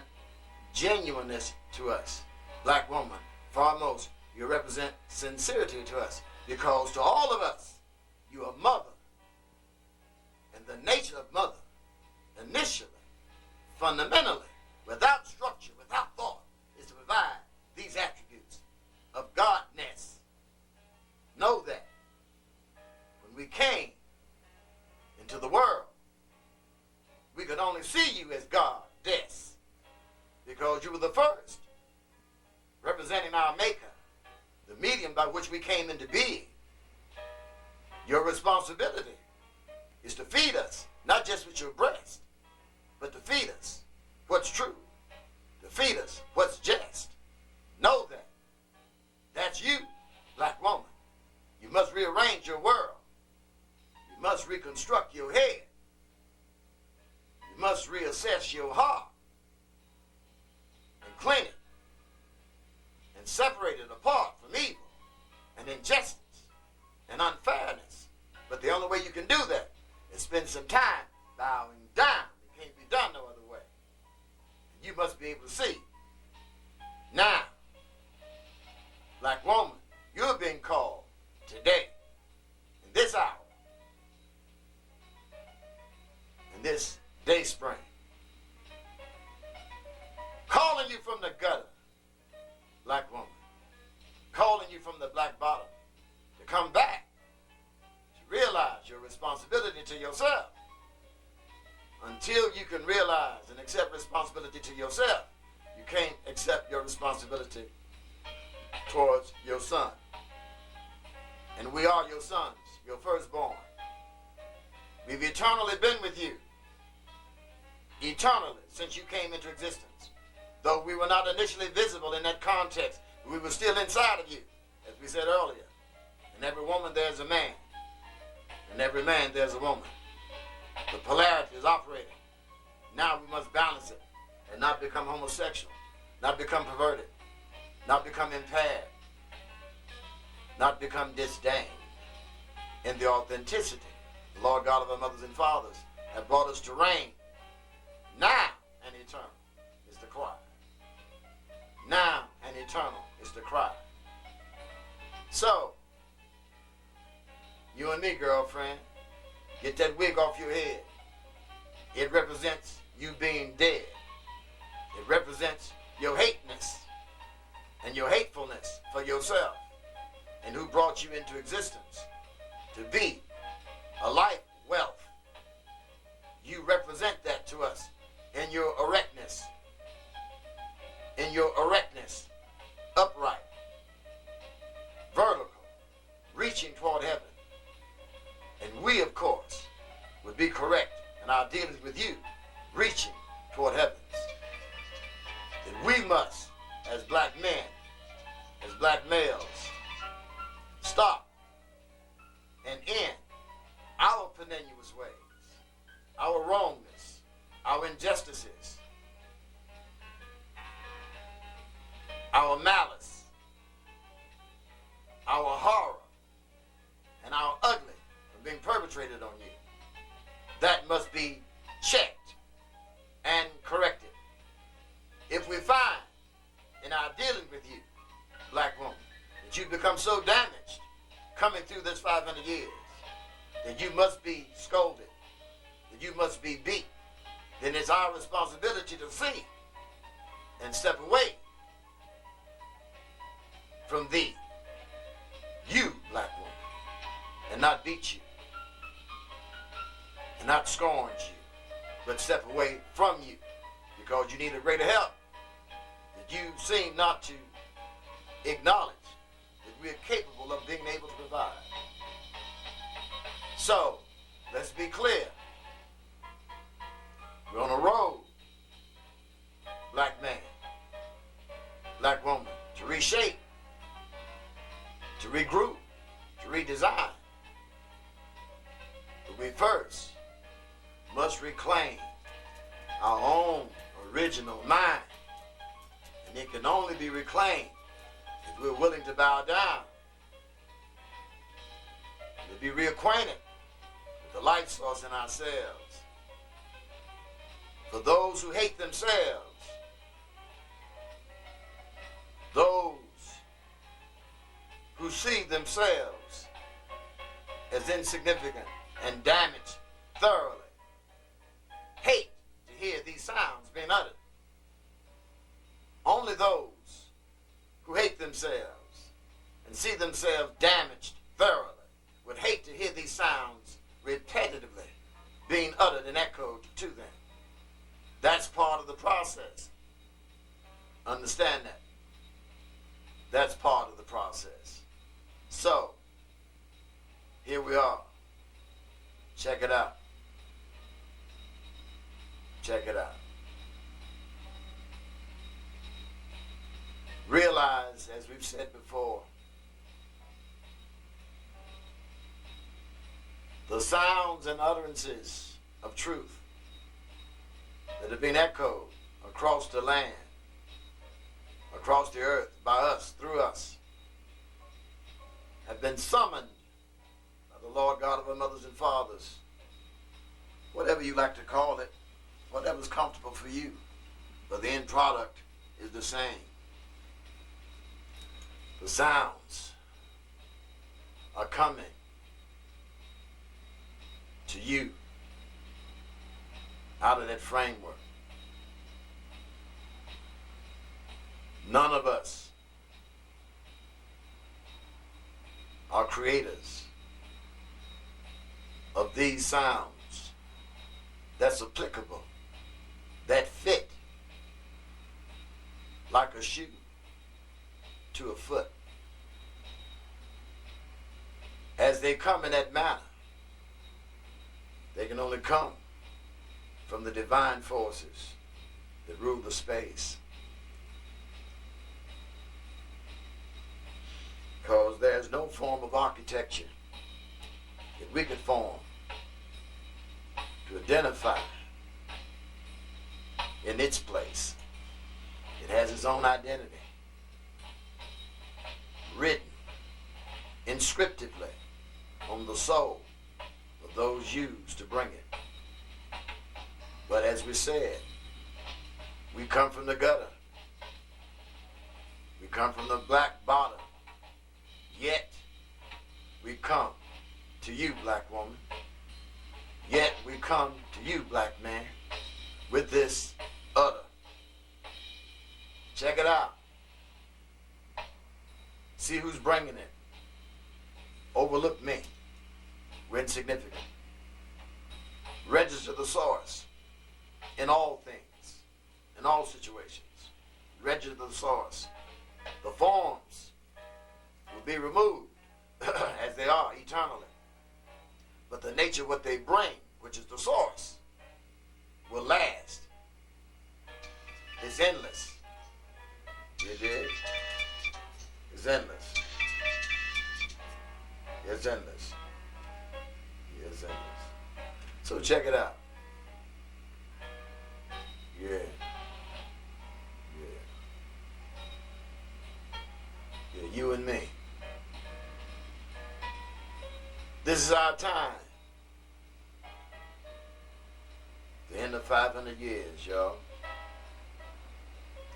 genuineness to us. Black woman, foremost, You represent sincerity to us, because to all of us, you are mother. And the nature of mother, initially, fundamentally, without structure, without thought, is to provide these attributes of godness. Know that when we came into the world, we could only see you as goddess, because you were the first, representing our maker, the medium by which we came into being. Your responsibility is to feed us, not just with your breast, but to feed us what's true, to feed us what's just. Know that. That's you, black woman. You must rearrange your world. You must reconstruct your head. You must reassess your heart and clean it and separate it apart from evil and injustice and unfairness. But the only way you can do that is spend some time bowing down. It can't be done no other way. You must be able to see. Now, black woman, you're being called today, in this hour, in this day spring, calling you from the gutter, black woman, calling you from the black bottom to come back, to realize your responsibility to yourself. Until you can realize and accept responsibility to yourself, you can't accept your responsibility towards your son. And we are your sons, your firstborn. We've eternally been with you. Eternally, since you came into existence. Though we were not initially visible in that context, we were still inside of you, as we said earlier. In every woman there's a man. In every man there's a woman. The polarity is operating. Now we must balance it and not become homosexual, not become perverted, not become impaired, not become disdained. In the authenticity, the Lord God of our mothers and fathers have brought us to reign. Now and eternal is the cry. Now and eternal is the cry. So, you and me, girlfriend, get that wig off your head. It represents you being dead. It represents your hateness and your hatefulness for yourself and who brought you into existence to be a life wealth. You represent that to us in your erectness. In your erectness, upright, vertical, reaching toward heaven. And we, of course, would be correct in our dealings with you, reaching toward heavens. That we must, as black men, as black males, stop and end our pernicious ways, our wrongness, our injustices, our malice, our horror, and our ugly from being perpetrated on you. That must be checked and corrected. If we find in our dealing with you, black woman, that you've become so damaged coming through this 500 years, that you must be scolded, that you must be beat, then it's our responsibility to see and step away from thee, you, black woman, and not beat you, and not scorn you, but step away from you, because you need a greater help that you seem not to acknowledge that we are capable of being able to provide. So, let's be clear. We're on a road, black man, black woman, to reshape, to regroup, to redesign. But we first must reclaim our own original mind. And it can only be reclaimed if we're willing to bow down and to be reacquainted with the life source in ourselves. For those who hate themselves, those see themselves as insignificant and damaged thoroughly hate to hear these sounds being uttered. Only those who hate themselves and see themselves damaged thoroughly would hate to hear these sounds repetitively being uttered and echoed to them. That's part of the process. Understand that. That's part of the process. So, here we are. Check it out. Check it out. Realize, as we've said before, the sounds and utterances of truth that have been echoed across the land, across the earth, by us, through us, have been summoned by the Lord God of our mothers and fathers, whatever you like to call it, whatever's comfortable for you, but the end product is the same. The sounds are coming to you out of that framework. None of us are creators of these sounds that's applicable, that fit like a shoe to a foot. As they come in that manner, they can only come from the divine forces that rule the space. Because there's no form of architecture that we could form to identify in its place. It has its own identity, written inscriptively on the soul of those used to bring it. But as we said, we come from the gutter. We come from the black bottom. Yet we come to you, black woman. Yet we come to you, black man, with this udder. Check it out. See who's bringing it. Overlook me. We're insignificant. Register the source in all things, in all situations. Register the source. The forms will be removed as they are eternally. But the nature of what they bring, which is the source, will last. It's endless. You dig? It's endless. It's endless. It's endless. So check it out. Yeah. Yeah. Yeah, you and me. This is our time. The end of 500 years, y'all.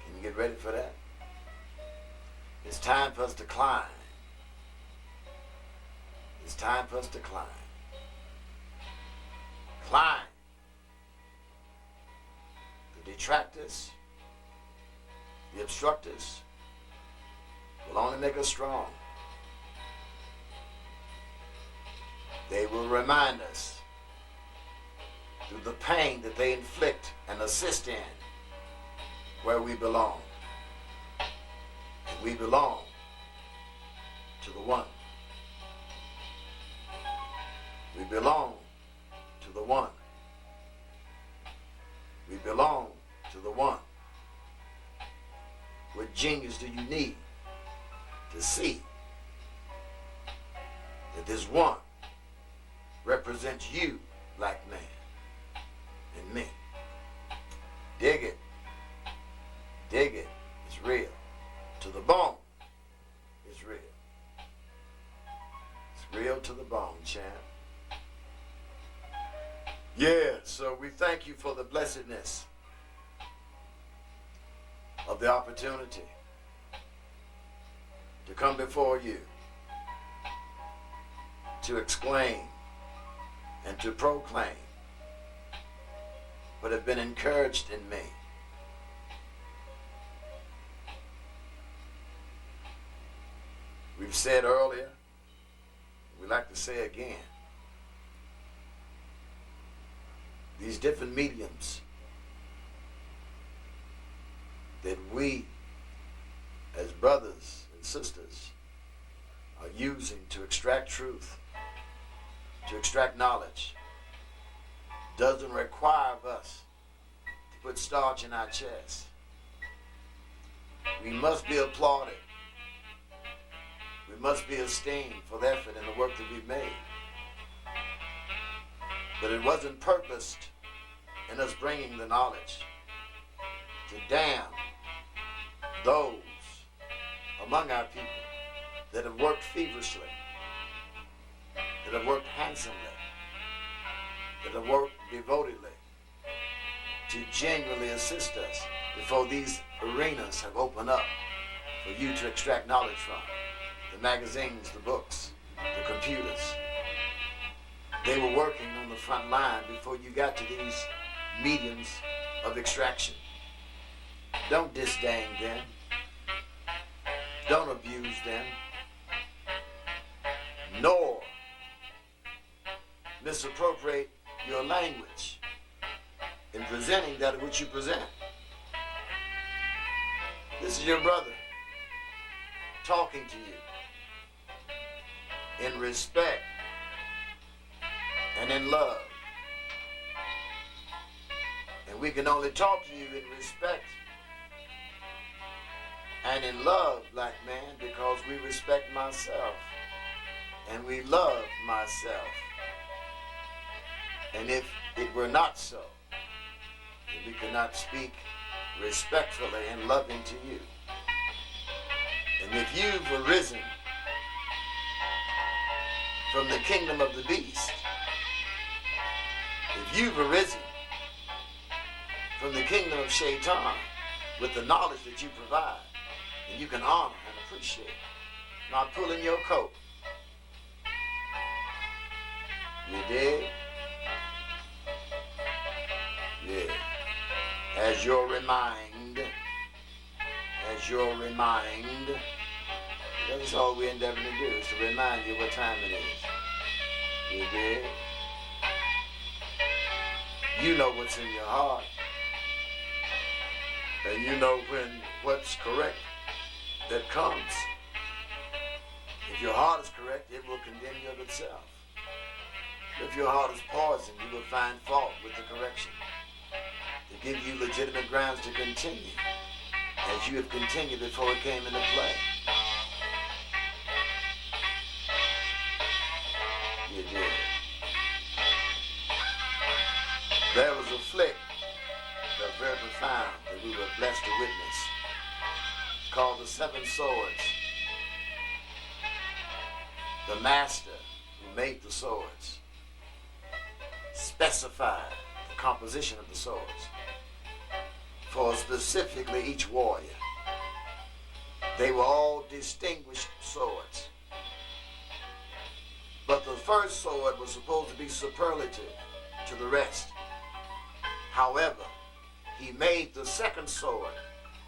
Can you get ready for that? It's time for us to climb. It's time for us to climb. Climb. The detractors, the obstructors, will only make us strong. They will remind us through the pain that they inflict and assist in where we belong. And we belong to the one. We belong to the one. We belong to the one. What genius do you need to see that this one represents you, black man, and me? Dig it. Dig it. It's real. To the bone. It's real. It's real to the bone, champ. Yeah, so we thank you for the blessedness of the opportunity to come before you to exclaim and to proclaim, but have been encouraged in me. We've said earlier, we like to say again, these different mediums that we as brothers and sisters are using to extract truth, to extract knowledge, doesn't require of us to put starch in our chest. We must be applauded. We must be esteemed for the effort and the work that we've made. But it wasn't purposed in us bringing the knowledge to damn those among our people that have worked feverishly, that have worked handsomely, that have worked devotedly to genuinely assist us before these arenas have opened up for you to extract knowledge from. The magazines, the books, the computers. They were working on the front line before you got to these mediums of extraction. Don't disdain them. Don't abuse them. Nor misappropriate your language in presenting that which you present. This is your brother talking to you in respect and in love. And we can only talk to you in respect and in love, black man, because we respect myself and we love myself. And if it were not so, then we could not speak respectfully and loving to you. And if you've arisen from the kingdom of the beast, if you've arisen from the kingdom of Shaitan with the knowledge that you provide, then you can honor and appreciate, not pulling your coat. You dig? Yeah. As your remind, that's all we're endeavoring to do, is to remind you what time it is. You dig? You know what's in your heart. And you know when what's correct that comes. If your heart is correct, it will condemn you of itself. If your heart is poison, you will find fault with the correction to give you legitimate grounds to continue, as you have continued before it came into play. You did. There was a flick that was very profound that we were blessed to witness, called The Seven Swords. The master who made the swords specified the composition of the swords for specifically each warrior. They were all distinguished swords. But the first sword was supposed to be superlative to the rest. However, he made the second sword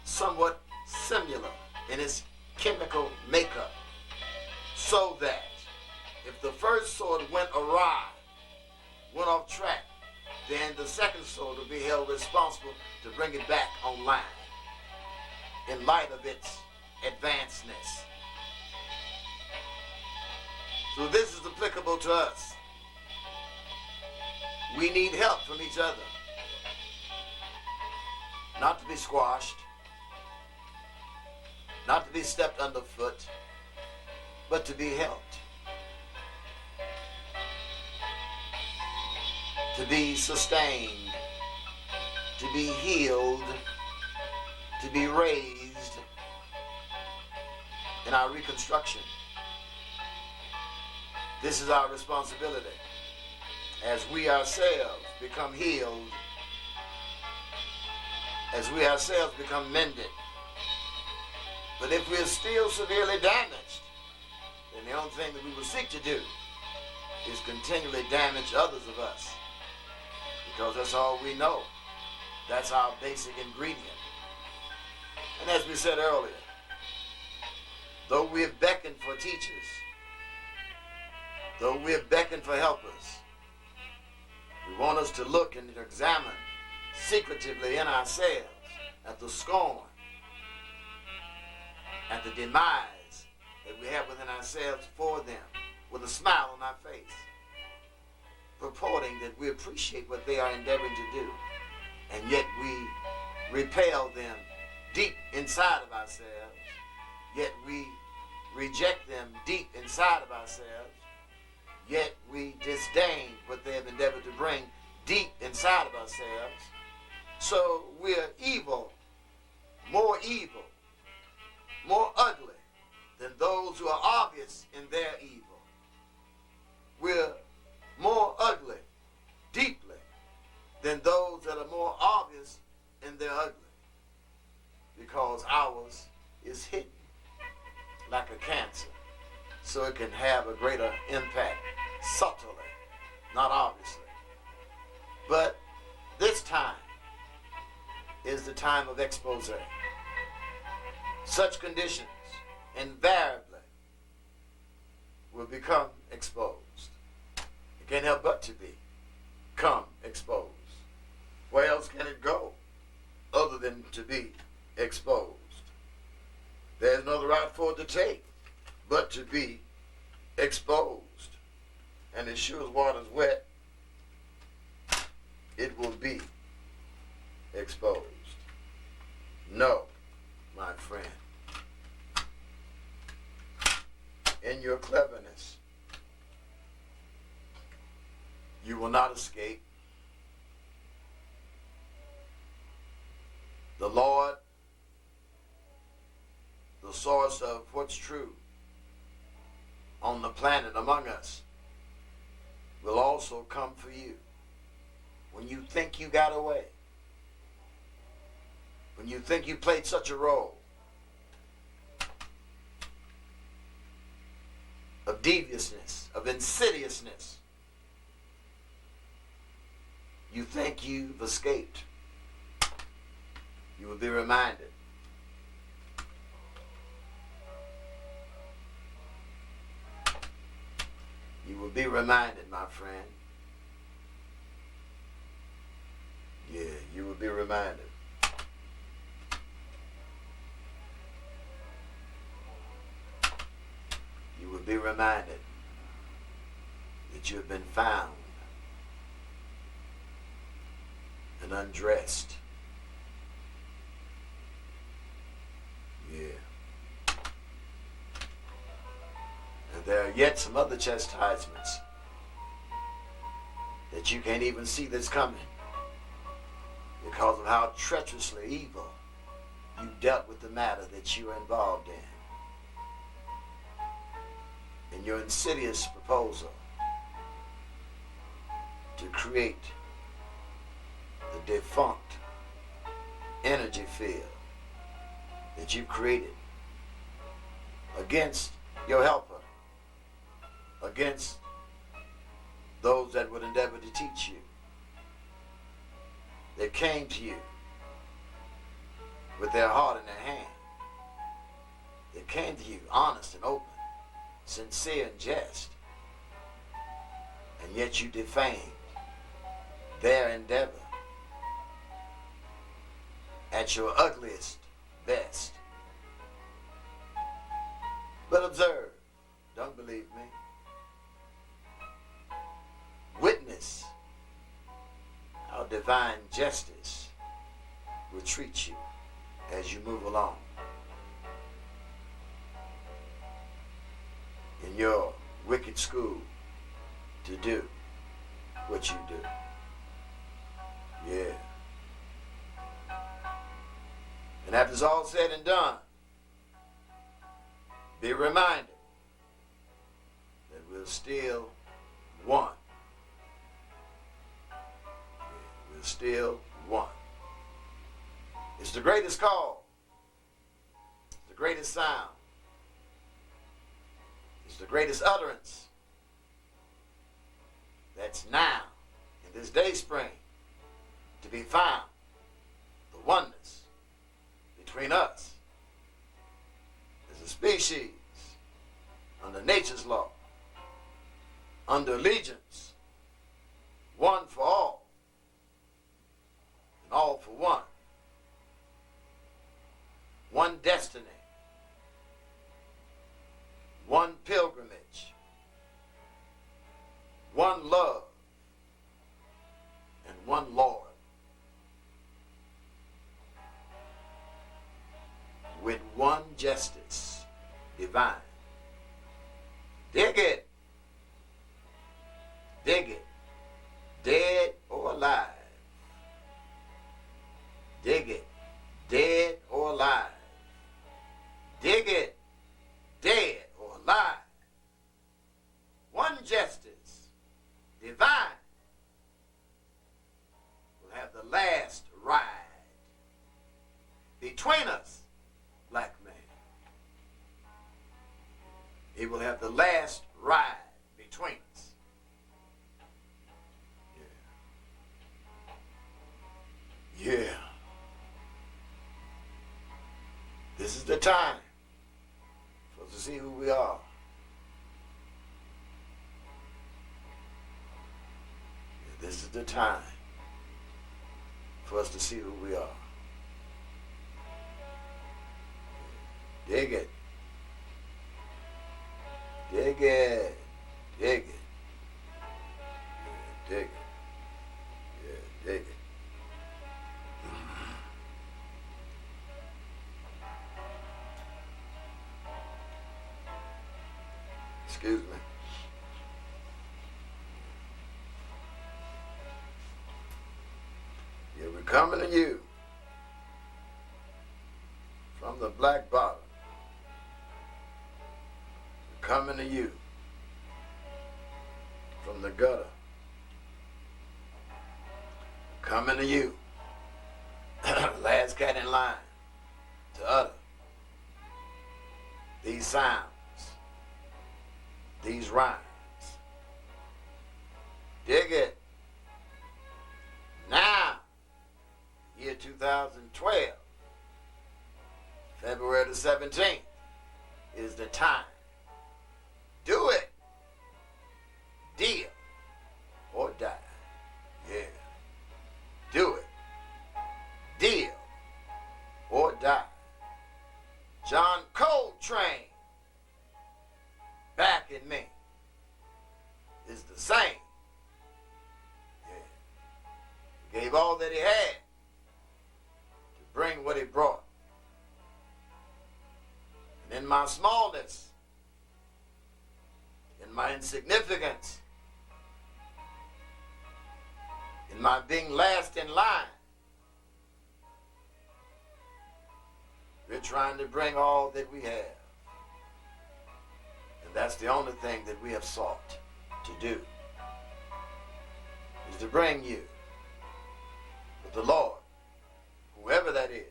somewhat similar in its chemical makeup, so that if the first sword went awry, went off track, then the second sword would be held responsible to bring it back online in light of its advancedness. So this is applicable to us. We need help from each other. Not to be squashed, not to be stepped underfoot, but to be helped. To be sustained, to be healed, to be raised in our reconstruction. This is our responsibility as we ourselves become healed, as we ourselves become mended. But if we're still severely damaged, then the only thing that we will seek to do is continually damage others of us, because that's all we know. That's our basic ingredient. And as we said earlier, though we're beckoned for teachers, though we're beckoned for helpers, we want us to look and examine secretively in ourselves at the scorn, at the demise that we have within ourselves for them, with a smile on our face, purporting that we appreciate what they are endeavoring to do, and yet we repel them deep inside of ourselves, yet we reject them deep inside of ourselves, yet we disdain what they have endeavored to bring deep inside of ourselves. So we're evil, more ugly than those who are obvious in their evil. We're more ugly, deeply, than those that are more obvious in their ugly, because ours is hidden like a cancer, so it can have a greater impact subtly, not obviously. But this time is the time of expose. Such conditions invariably will become exposed. It can't help but to become exposed. Where else can it go other than to be exposed? There's no other route for it to take but to be exposed. And as sure as water's wet, it will be exposed. No, my friend, in your cleverness, you will not escape. The Lord, the source of what's true on the planet among us, will also come for you. When you think you got away, when you think you played such a role of deviousness, of insidiousness, you think you've escaped, you will be reminded my friend. Yeah, you will be reminded. You will be reminded that you have been found and undressed. Yeah. And there are yet some other chastisements that you can't even see that's coming, because of how treacherously evil you dealt with the matter that you are involved in your insidious proposal to create the defunct energy field that you've created against your helper, against those that would endeavor to teach you. They came to you with their heart in their hand. They came to you honest and open, sincere and just, and yet you defamed their endeavor at your ugliest best. But observe, don't believe me. Witness how divine justice will treat you as you move along in your wicked school to do what you do. Yeah. And after it's all said and done, be reminded that we're still one. We're still one. It's the greatest call. It's the greatest sound. It's the greatest utterance. that's now, in this day spring, to be found, the oneness between us as a species, under nature's law, under allegiance, one for all, and all for one. One destiny, one pilgrimage, one love, and one Lord, with one justice divine. Dig it. Dig it. Dead or alive. Dig it. Dead or alive. Dig it. Dead or alive. One justice divine will have the last ride between us, black man. He will have the last ride between us. Yeah. Yeah. This is the time for us to see who we are. Yeah, this is the time for us to see who we are. Dig it. Dig it. Dig it. Yeah, dig it. Yeah, dig it. Excuse me. Yeah, we're coming to you from the black bottom. We're coming to you from the gutter. Coming to you, last cat in line, to utter these sounds, these rhymes. Dig it. Now, year 2012, February the 17th, is the time. Do it. Deal or die. Yeah. Do it. Deal or die. John Coltrane, back in me, is the same. Yeah. He gave all that he had to bring what he brought. And in my smallness, in my insignificance, in my being last in line, we're trying to bring all that we have. And that's the only thing that we have sought to do, is to bring you with the Lord, whoever that is,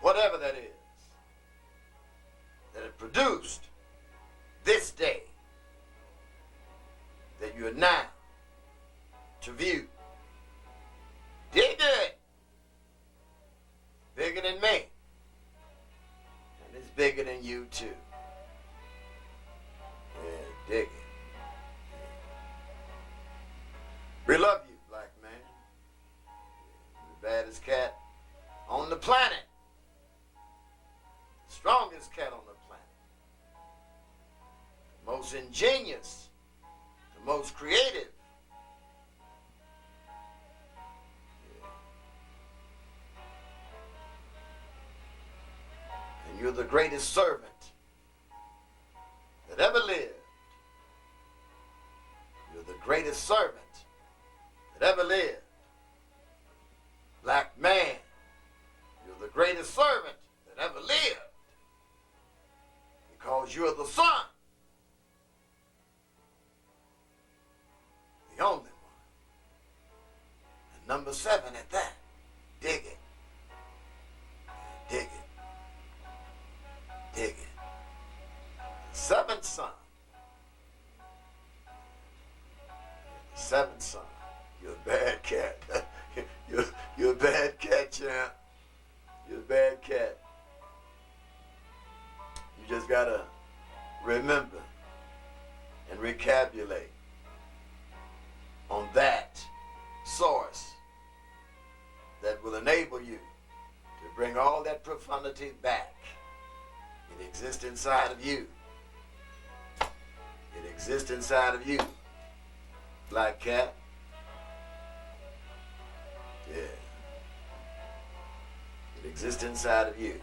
whatever that is, that it produced this day, that you are now to view. Dig it. Bigger than me. And it's bigger than you too. Yeah, dig it. We love you, black man. You're the baddest cat on the planet. The strongest cat on the planet. The most ingenious. The most creative. And you're the greatest servant that ever lived. You're the greatest servant that ever lived. Black man, you're the greatest servant that ever lived. Because you're the son. The only one. And number 7 at that. Dig it. Dig it. Dig it. The 7th son. The seventh son. You're a bad cat. You're a bad cat, champ. You're a bad cat. You just gotta remember and recapitulate on that source that will enable you to bring all that profundity back. It exists inside of you. It exists inside of you. Black cat. Yeah. It exists inside of you.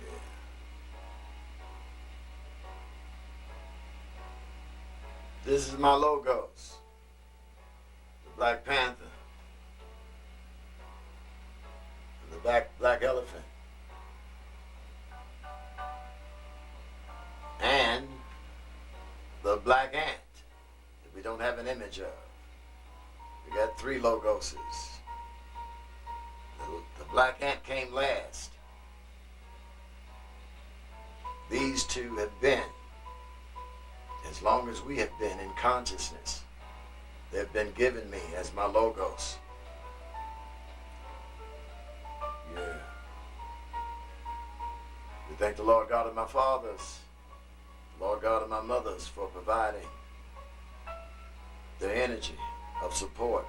Yeah. This is my logos. The Black Panther. And the black elephant. And the black ant that we don't have an image of. We got 3 logoses. The black ant came last. These 2 have been, as long as we have been in consciousness, they've been given me as my logos. Yeah. We thank the Lord God of my fathers, Lord God of my mothers, for providing the energy of support,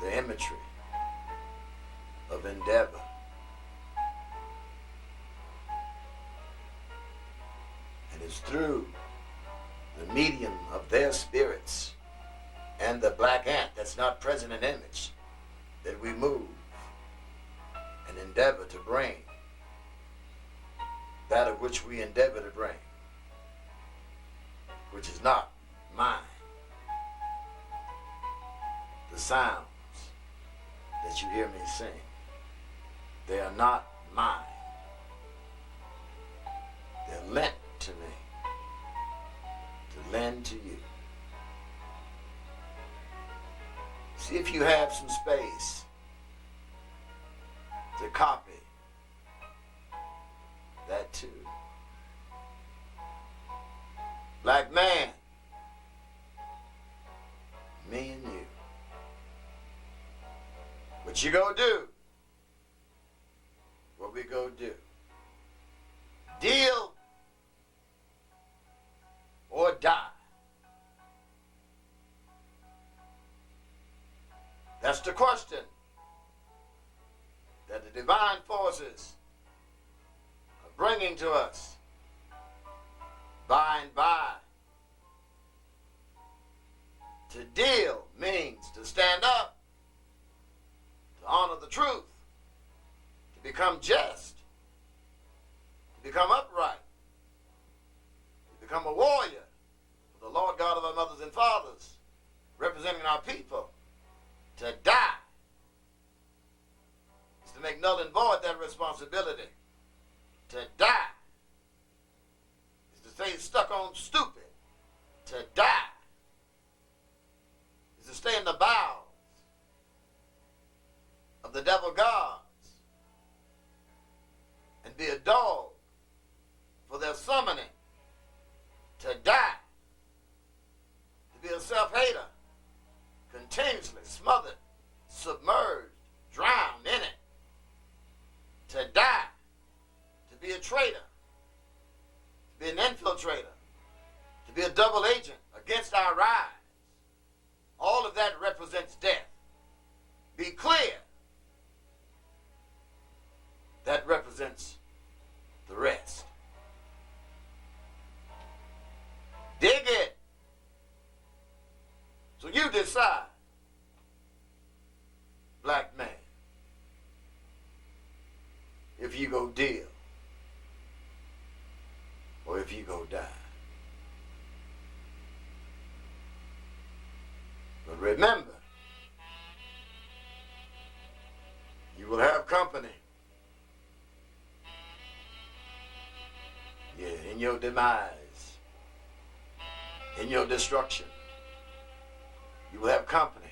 the imagery of endeavor. And it's through the medium of their spirits and the black ant that's not present in image that we move and endeavor to bring that of which we endeavor to bring, which is not mine. The sounds that you hear me sing, they are not mine. They're lent to me, to lend to you. See if you have some space to copy that too. Black man, me and you. What you gonna do? What we gonna do? Deal or die? That's the question that the divine forces are bringing to us by and by. To deal means to stand up, to honor the truth, to become just, to become upright, to become a warrior for the Lord God of our mothers and fathers, representing our people. To die is to make null and void that responsibility. To die is to stay stuck on stupid. To die is to stay in the bowels of the devil gods and be a dog for their summoning. To die, to be a self-hater, continuously smothered, submerged, drowned in it. To die, to be a traitor, to be an infiltrator, to be a double agent against our rise. All of that represents death. Be clear. That represents the rest. Dig it. So you decide, black man, if you go deal or if you go die. But remember, you will have company. Yeah, in your demise, in your destruction. You will have company.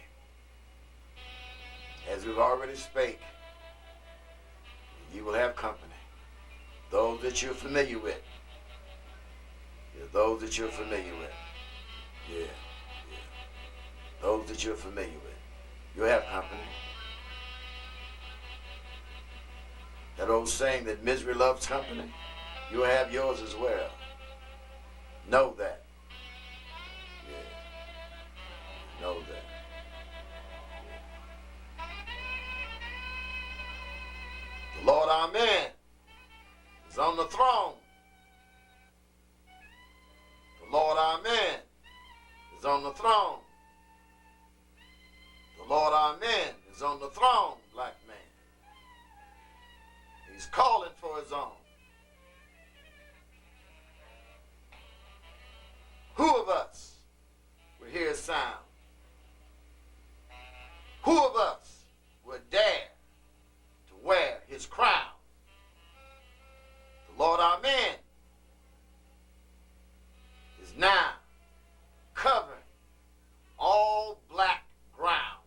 As we've already spake, you will have company. Those that you're familiar with. Those that you're familiar with. Yeah, yeah. Those that you're familiar with. You have company. That old saying that misery loves company, you'll have yours as well. Know that. Yeah. Know that. Yeah. The Lord our man is on the throne. The Lord our man is on the throne. The Lord our man is on the throne, black man. He's calling for his own. Who of us will hear his sound? Who of us would dare to wear his crown? The Lord our man is now covering all black ground.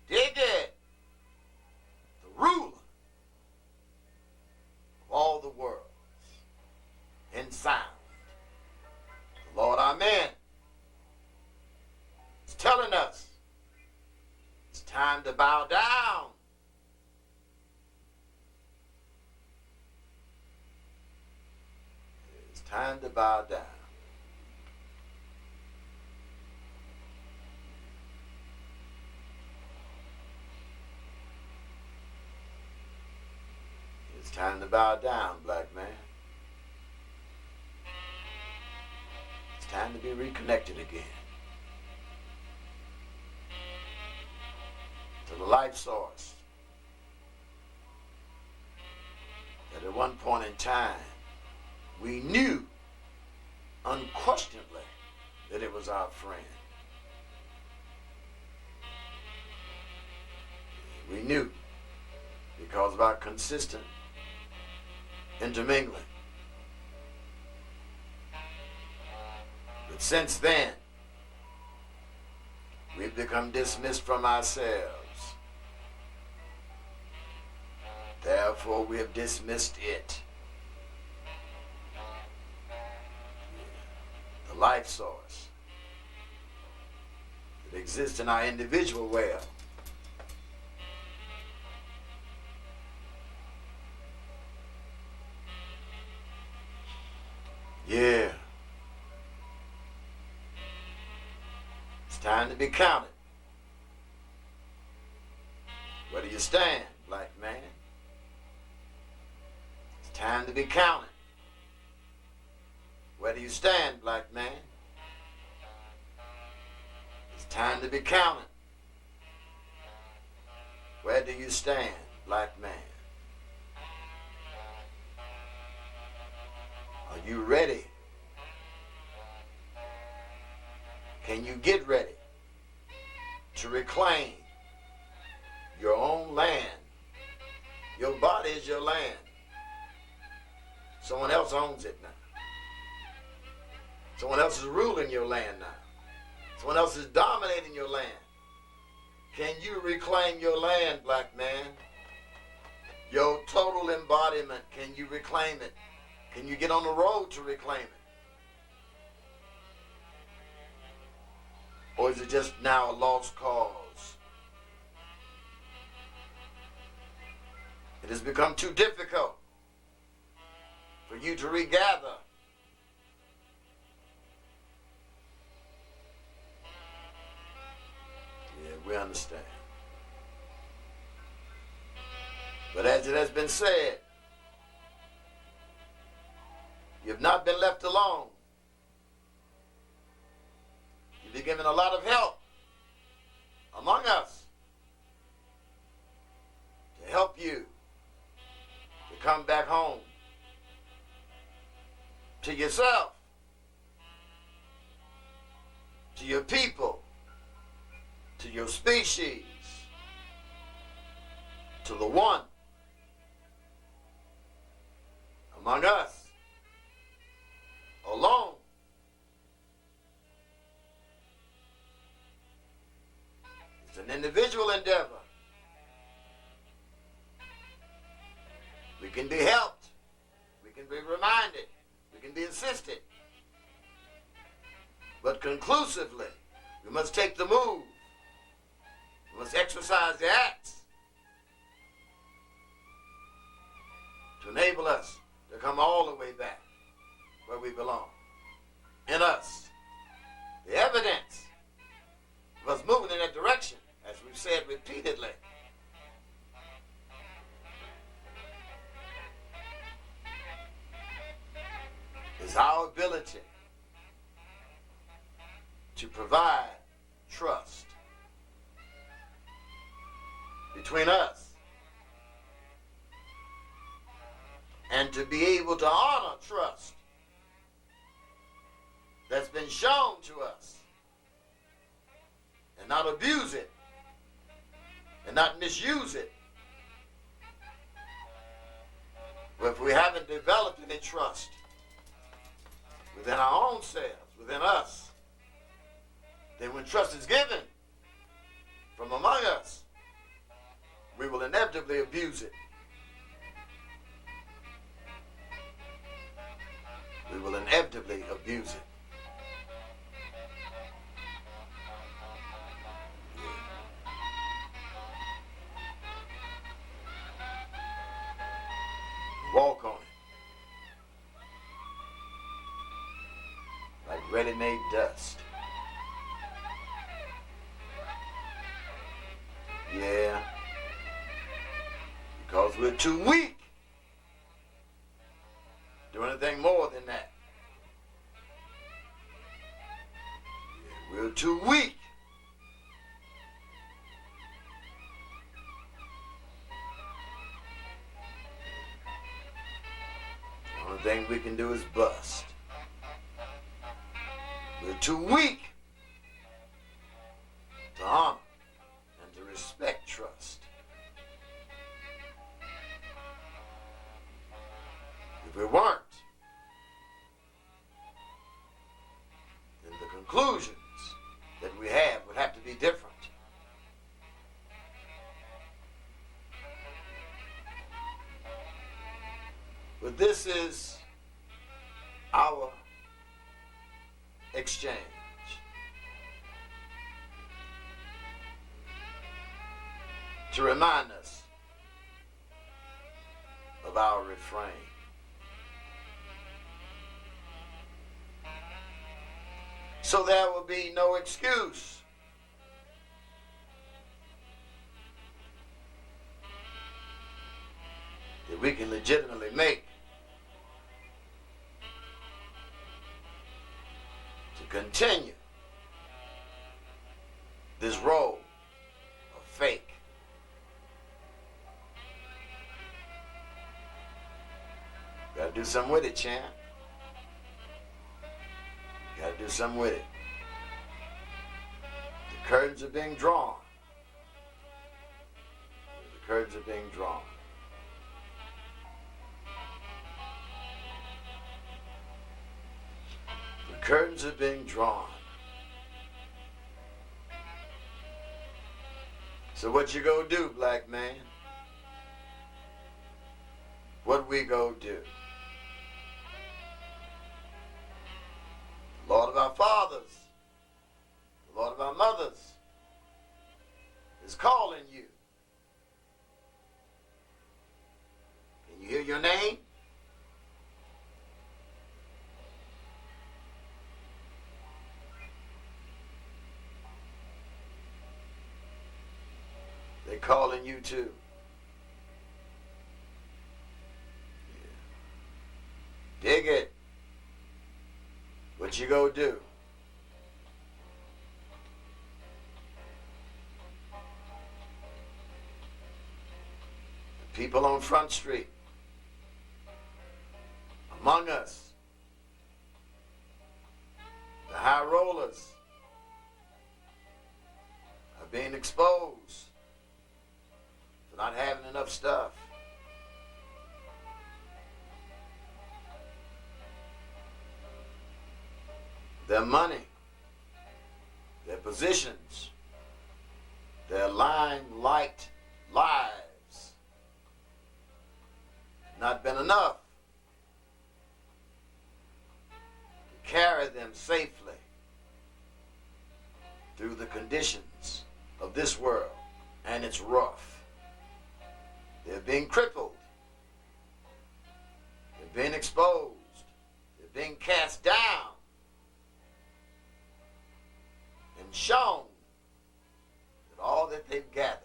Dig it. The ruler of all the worlds in sound. The Lord our man is telling us it's time to bow down. It's time to bow down. It's time to bow down, black man. It's time to be reconnected again to the life source that at one point in time we knew unquestionably that it was our friend. We knew because of our consistent intermingling. But since then, we've become dismissed from ourselves. Therefore, we have dismissed it. The life source that exists in our individual well. Yeah. It's time to be counted. Where do you stand, black man? It's time to be counted. Where do you stand, black man? It's time to be counted. Where do you stand, black man? Are you ready? Can you get ready to reclaim your own land? Your body is your land. Someone else owns it now. Someone else is ruling your land now. Someone else is dominating your land. Can you reclaim your land, black man? Your total embodiment, can you reclaim it? Can you get on the road to reclaim it? Or is it just now a lost cause? It has become too difficult for you to regather. Yeah, we understand. But as it has been said, you have not been left alone. You've been given a lot of help among us to help you to come back home to yourself, to your people, to your species, to the one among us alone. It's an individual endeavor. We can be helped. We can be reminded. We can be assisted. But conclusively, we must take the move. We must exercise the acts to enable us to come all the way back where we belong. In us. The evidence of us moving in that direction, as we've said repeatedly, is our ability to provide trust between us and to be able to honor trust that's been shown to us and not abuse it and not misuse it. But if we haven't developed any trust within our own selves, within us, then when trust is given from among us, we will inevitably abuse it. We will inevitably abuse it. Walk on it like ready-made dust. Yeah, because we're too weak to do anything more than that. Yeah, we're too weak. The only thing we can do is bust. We're too weak to honor and to respect trust. If we weren't, then the conclusions that we have would have to be different. But this is our exchange. To remind us of our refrain. So there will be no excuse that we can legitimately make to continue this role of fake. Gotta do something with it, champ. Gotta do something with it. The curtains are being drawn. The curtains are being drawn. The curtains are being drawn. So what you go do, black man? What we go do? The Lord of our fathers, the Lord of our mothers is calling you. Can you hear your name? They're calling you too. Yeah. Dig it. What you go do? The people on Front Street, among us, the high rollers are being exposed for not having enough stuff. Their money, their positions, their limelight lives not been enough carry them safely through the conditions of this world, and it's rough. They're being crippled. They're being exposed. They're being cast down and shown that all that they've gathered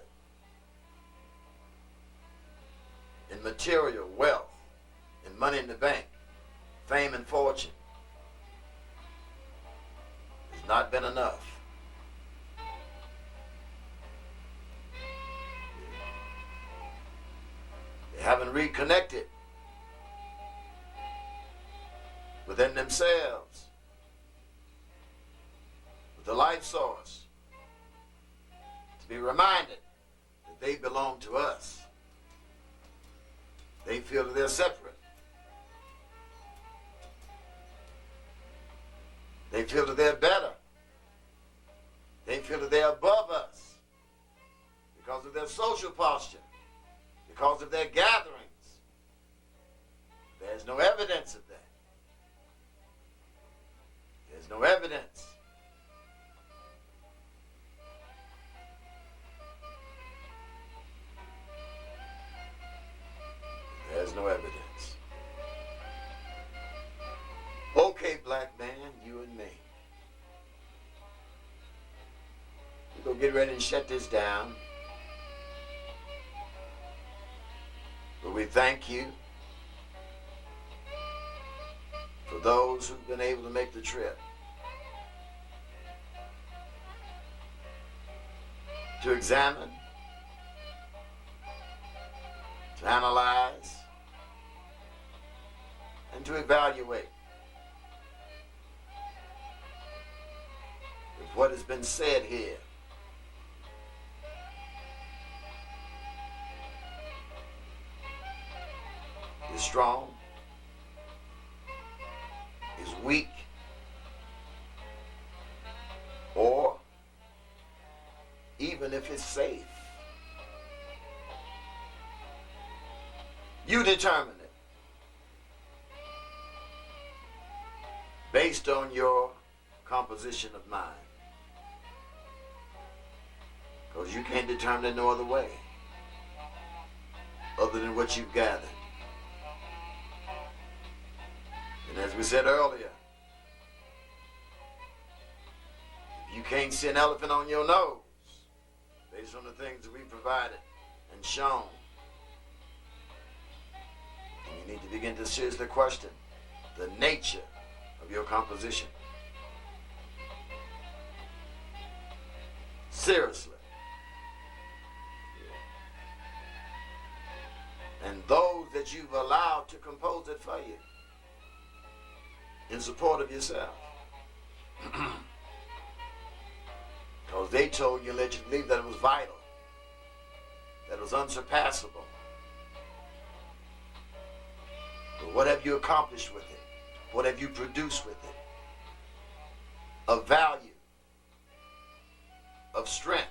in material wealth, in money in the bank, fame and fortune, has not been enough. They haven't reconnected within themselves with the life source to be reminded that they belong to us. They feel that they're separate. They feel that they're better. They feel that they're above us because of their social posture, because of their gatherings. There's no evidence of that. There's no evidence. There's no evidence. Okay, black man, you and me. We're going to get ready and shut this down. But we thank you for those who've been able to make the trip to examine, to analyze, and to evaluate if what has been said here is strong, is weak, or even if it's safe. You determine it based on your composition of mind, because you can't determine it no other way other than what you've gathered. And as we said earlier, if you can't see an elephant on your nose based on the things that we provided and shown, then you need to begin to seriously question the nature of your composition. Seriously. And those that you've allowed to compose it for you in support of yourself. Because they told you and let you believe that it was vital, that it was unsurpassable. But what have you accomplished with it? What have you produced with it? Of value, of strength,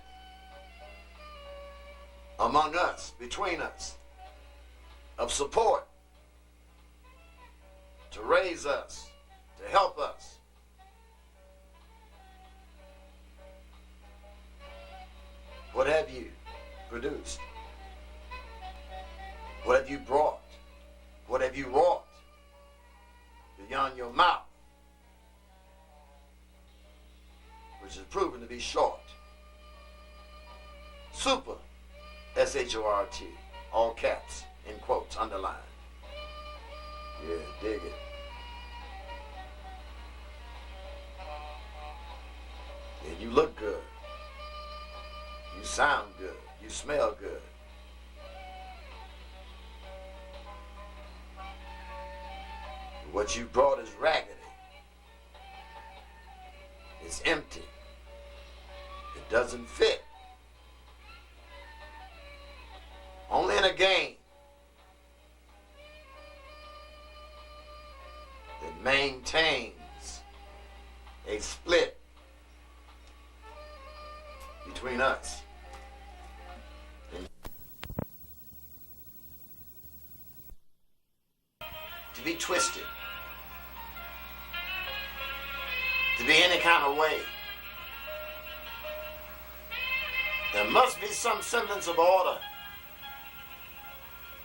among us, between us, of support, to raise us, to help us. What have you produced? What have you brought? What have you wrought beyond your mouth, which has proven to be short? Super, S-H-O-R-T, all caps, in quotes, underlined. Yeah, dig it. And you look good. You sound good. You smell good. What you brought is raggedy. It's empty. It doesn't fit. Only in a game that maintains a split between us. To be twisted, to be any kind of way. There must be some semblance of order.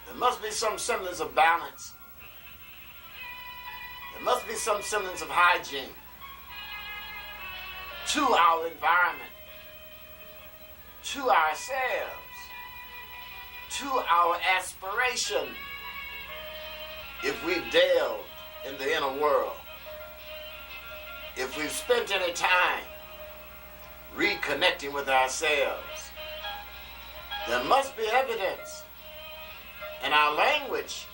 There must be some semblance of balance. There must be some semblance of hygiene to our environment, to ourselves, to our aspiration, if we've delved in the inner world, if we've spent any time reconnecting with ourselves. There must be evidence in our language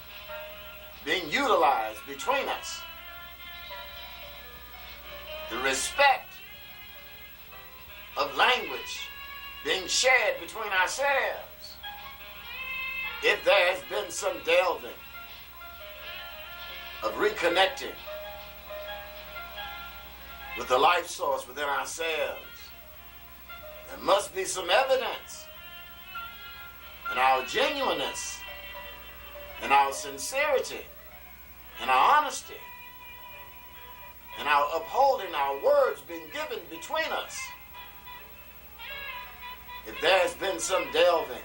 being utilized between us. The respect of language being shared between ourselves. If there has been some delving of reconnecting with the life source within ourselves, there must be some evidence in our genuineness, in our sincerity, in our honesty, in our upholding our words being given between us. If there has been some delving,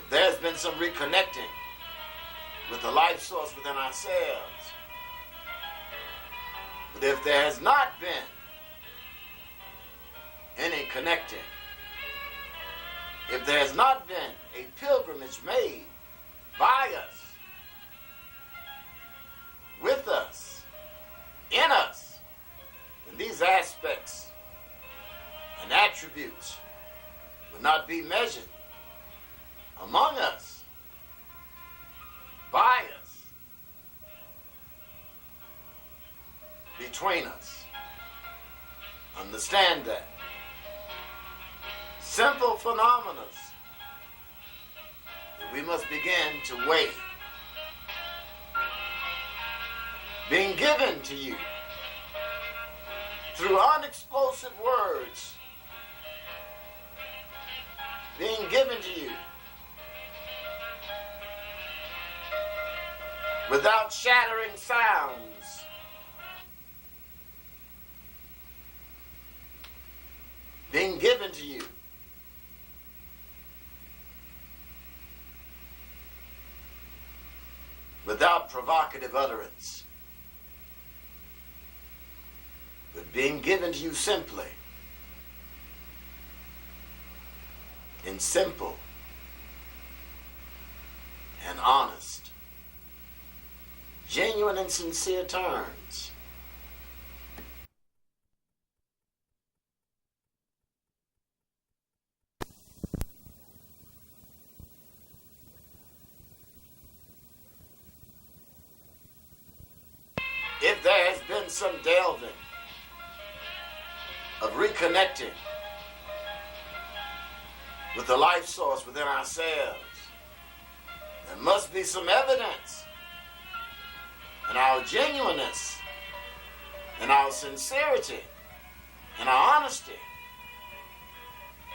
if there has been some reconnecting with the life source within ourselves, but if there has not been any connecting, if there has not been a pilgrimage made by us, with us, in us, then these aspects and attributes will not be measured among us, by us, between us. Understand that. Simple phenomena that we must begin to weigh, being given to you through unexplosive words, being given to you without shattering sounds, being given to you without provocative utterance, but being given to you simply, in simple and honest, genuine and sincere terms. If there has been some delving of reconnecting with the life source within ourselves, there must be some evidence in our genuineness, in our sincerity, in our honesty,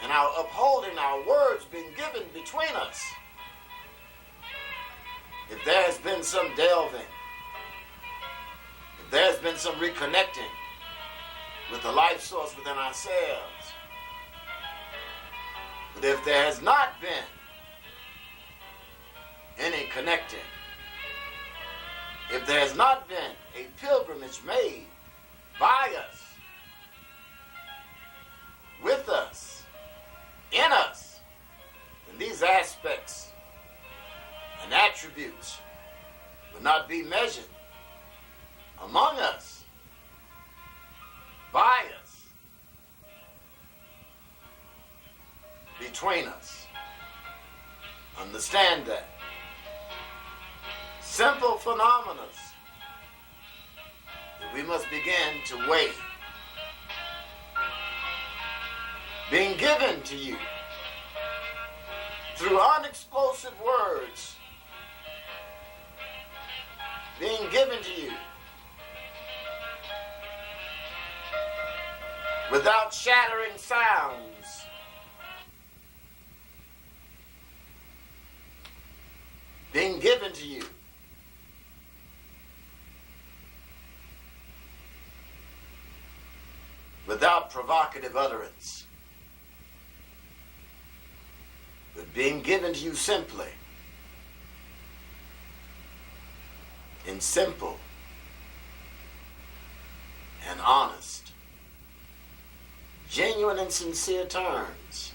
in our upholding our words being given between us. If there has been some delving, if there has been some reconnecting with the life source within ourselves, but if there has not been any connecting, if there has not been a pilgrimage made by us, with us, in us, then these aspects and attributes will not be measured among us, by us, between us. Understand that. Simple phenomena that we must begin to weigh, being given to you through unexplosive words, being given to you without shattering sounds, being given to you without provocative utterance, but being given to you simply, in simple and honest, genuine and sincere terms,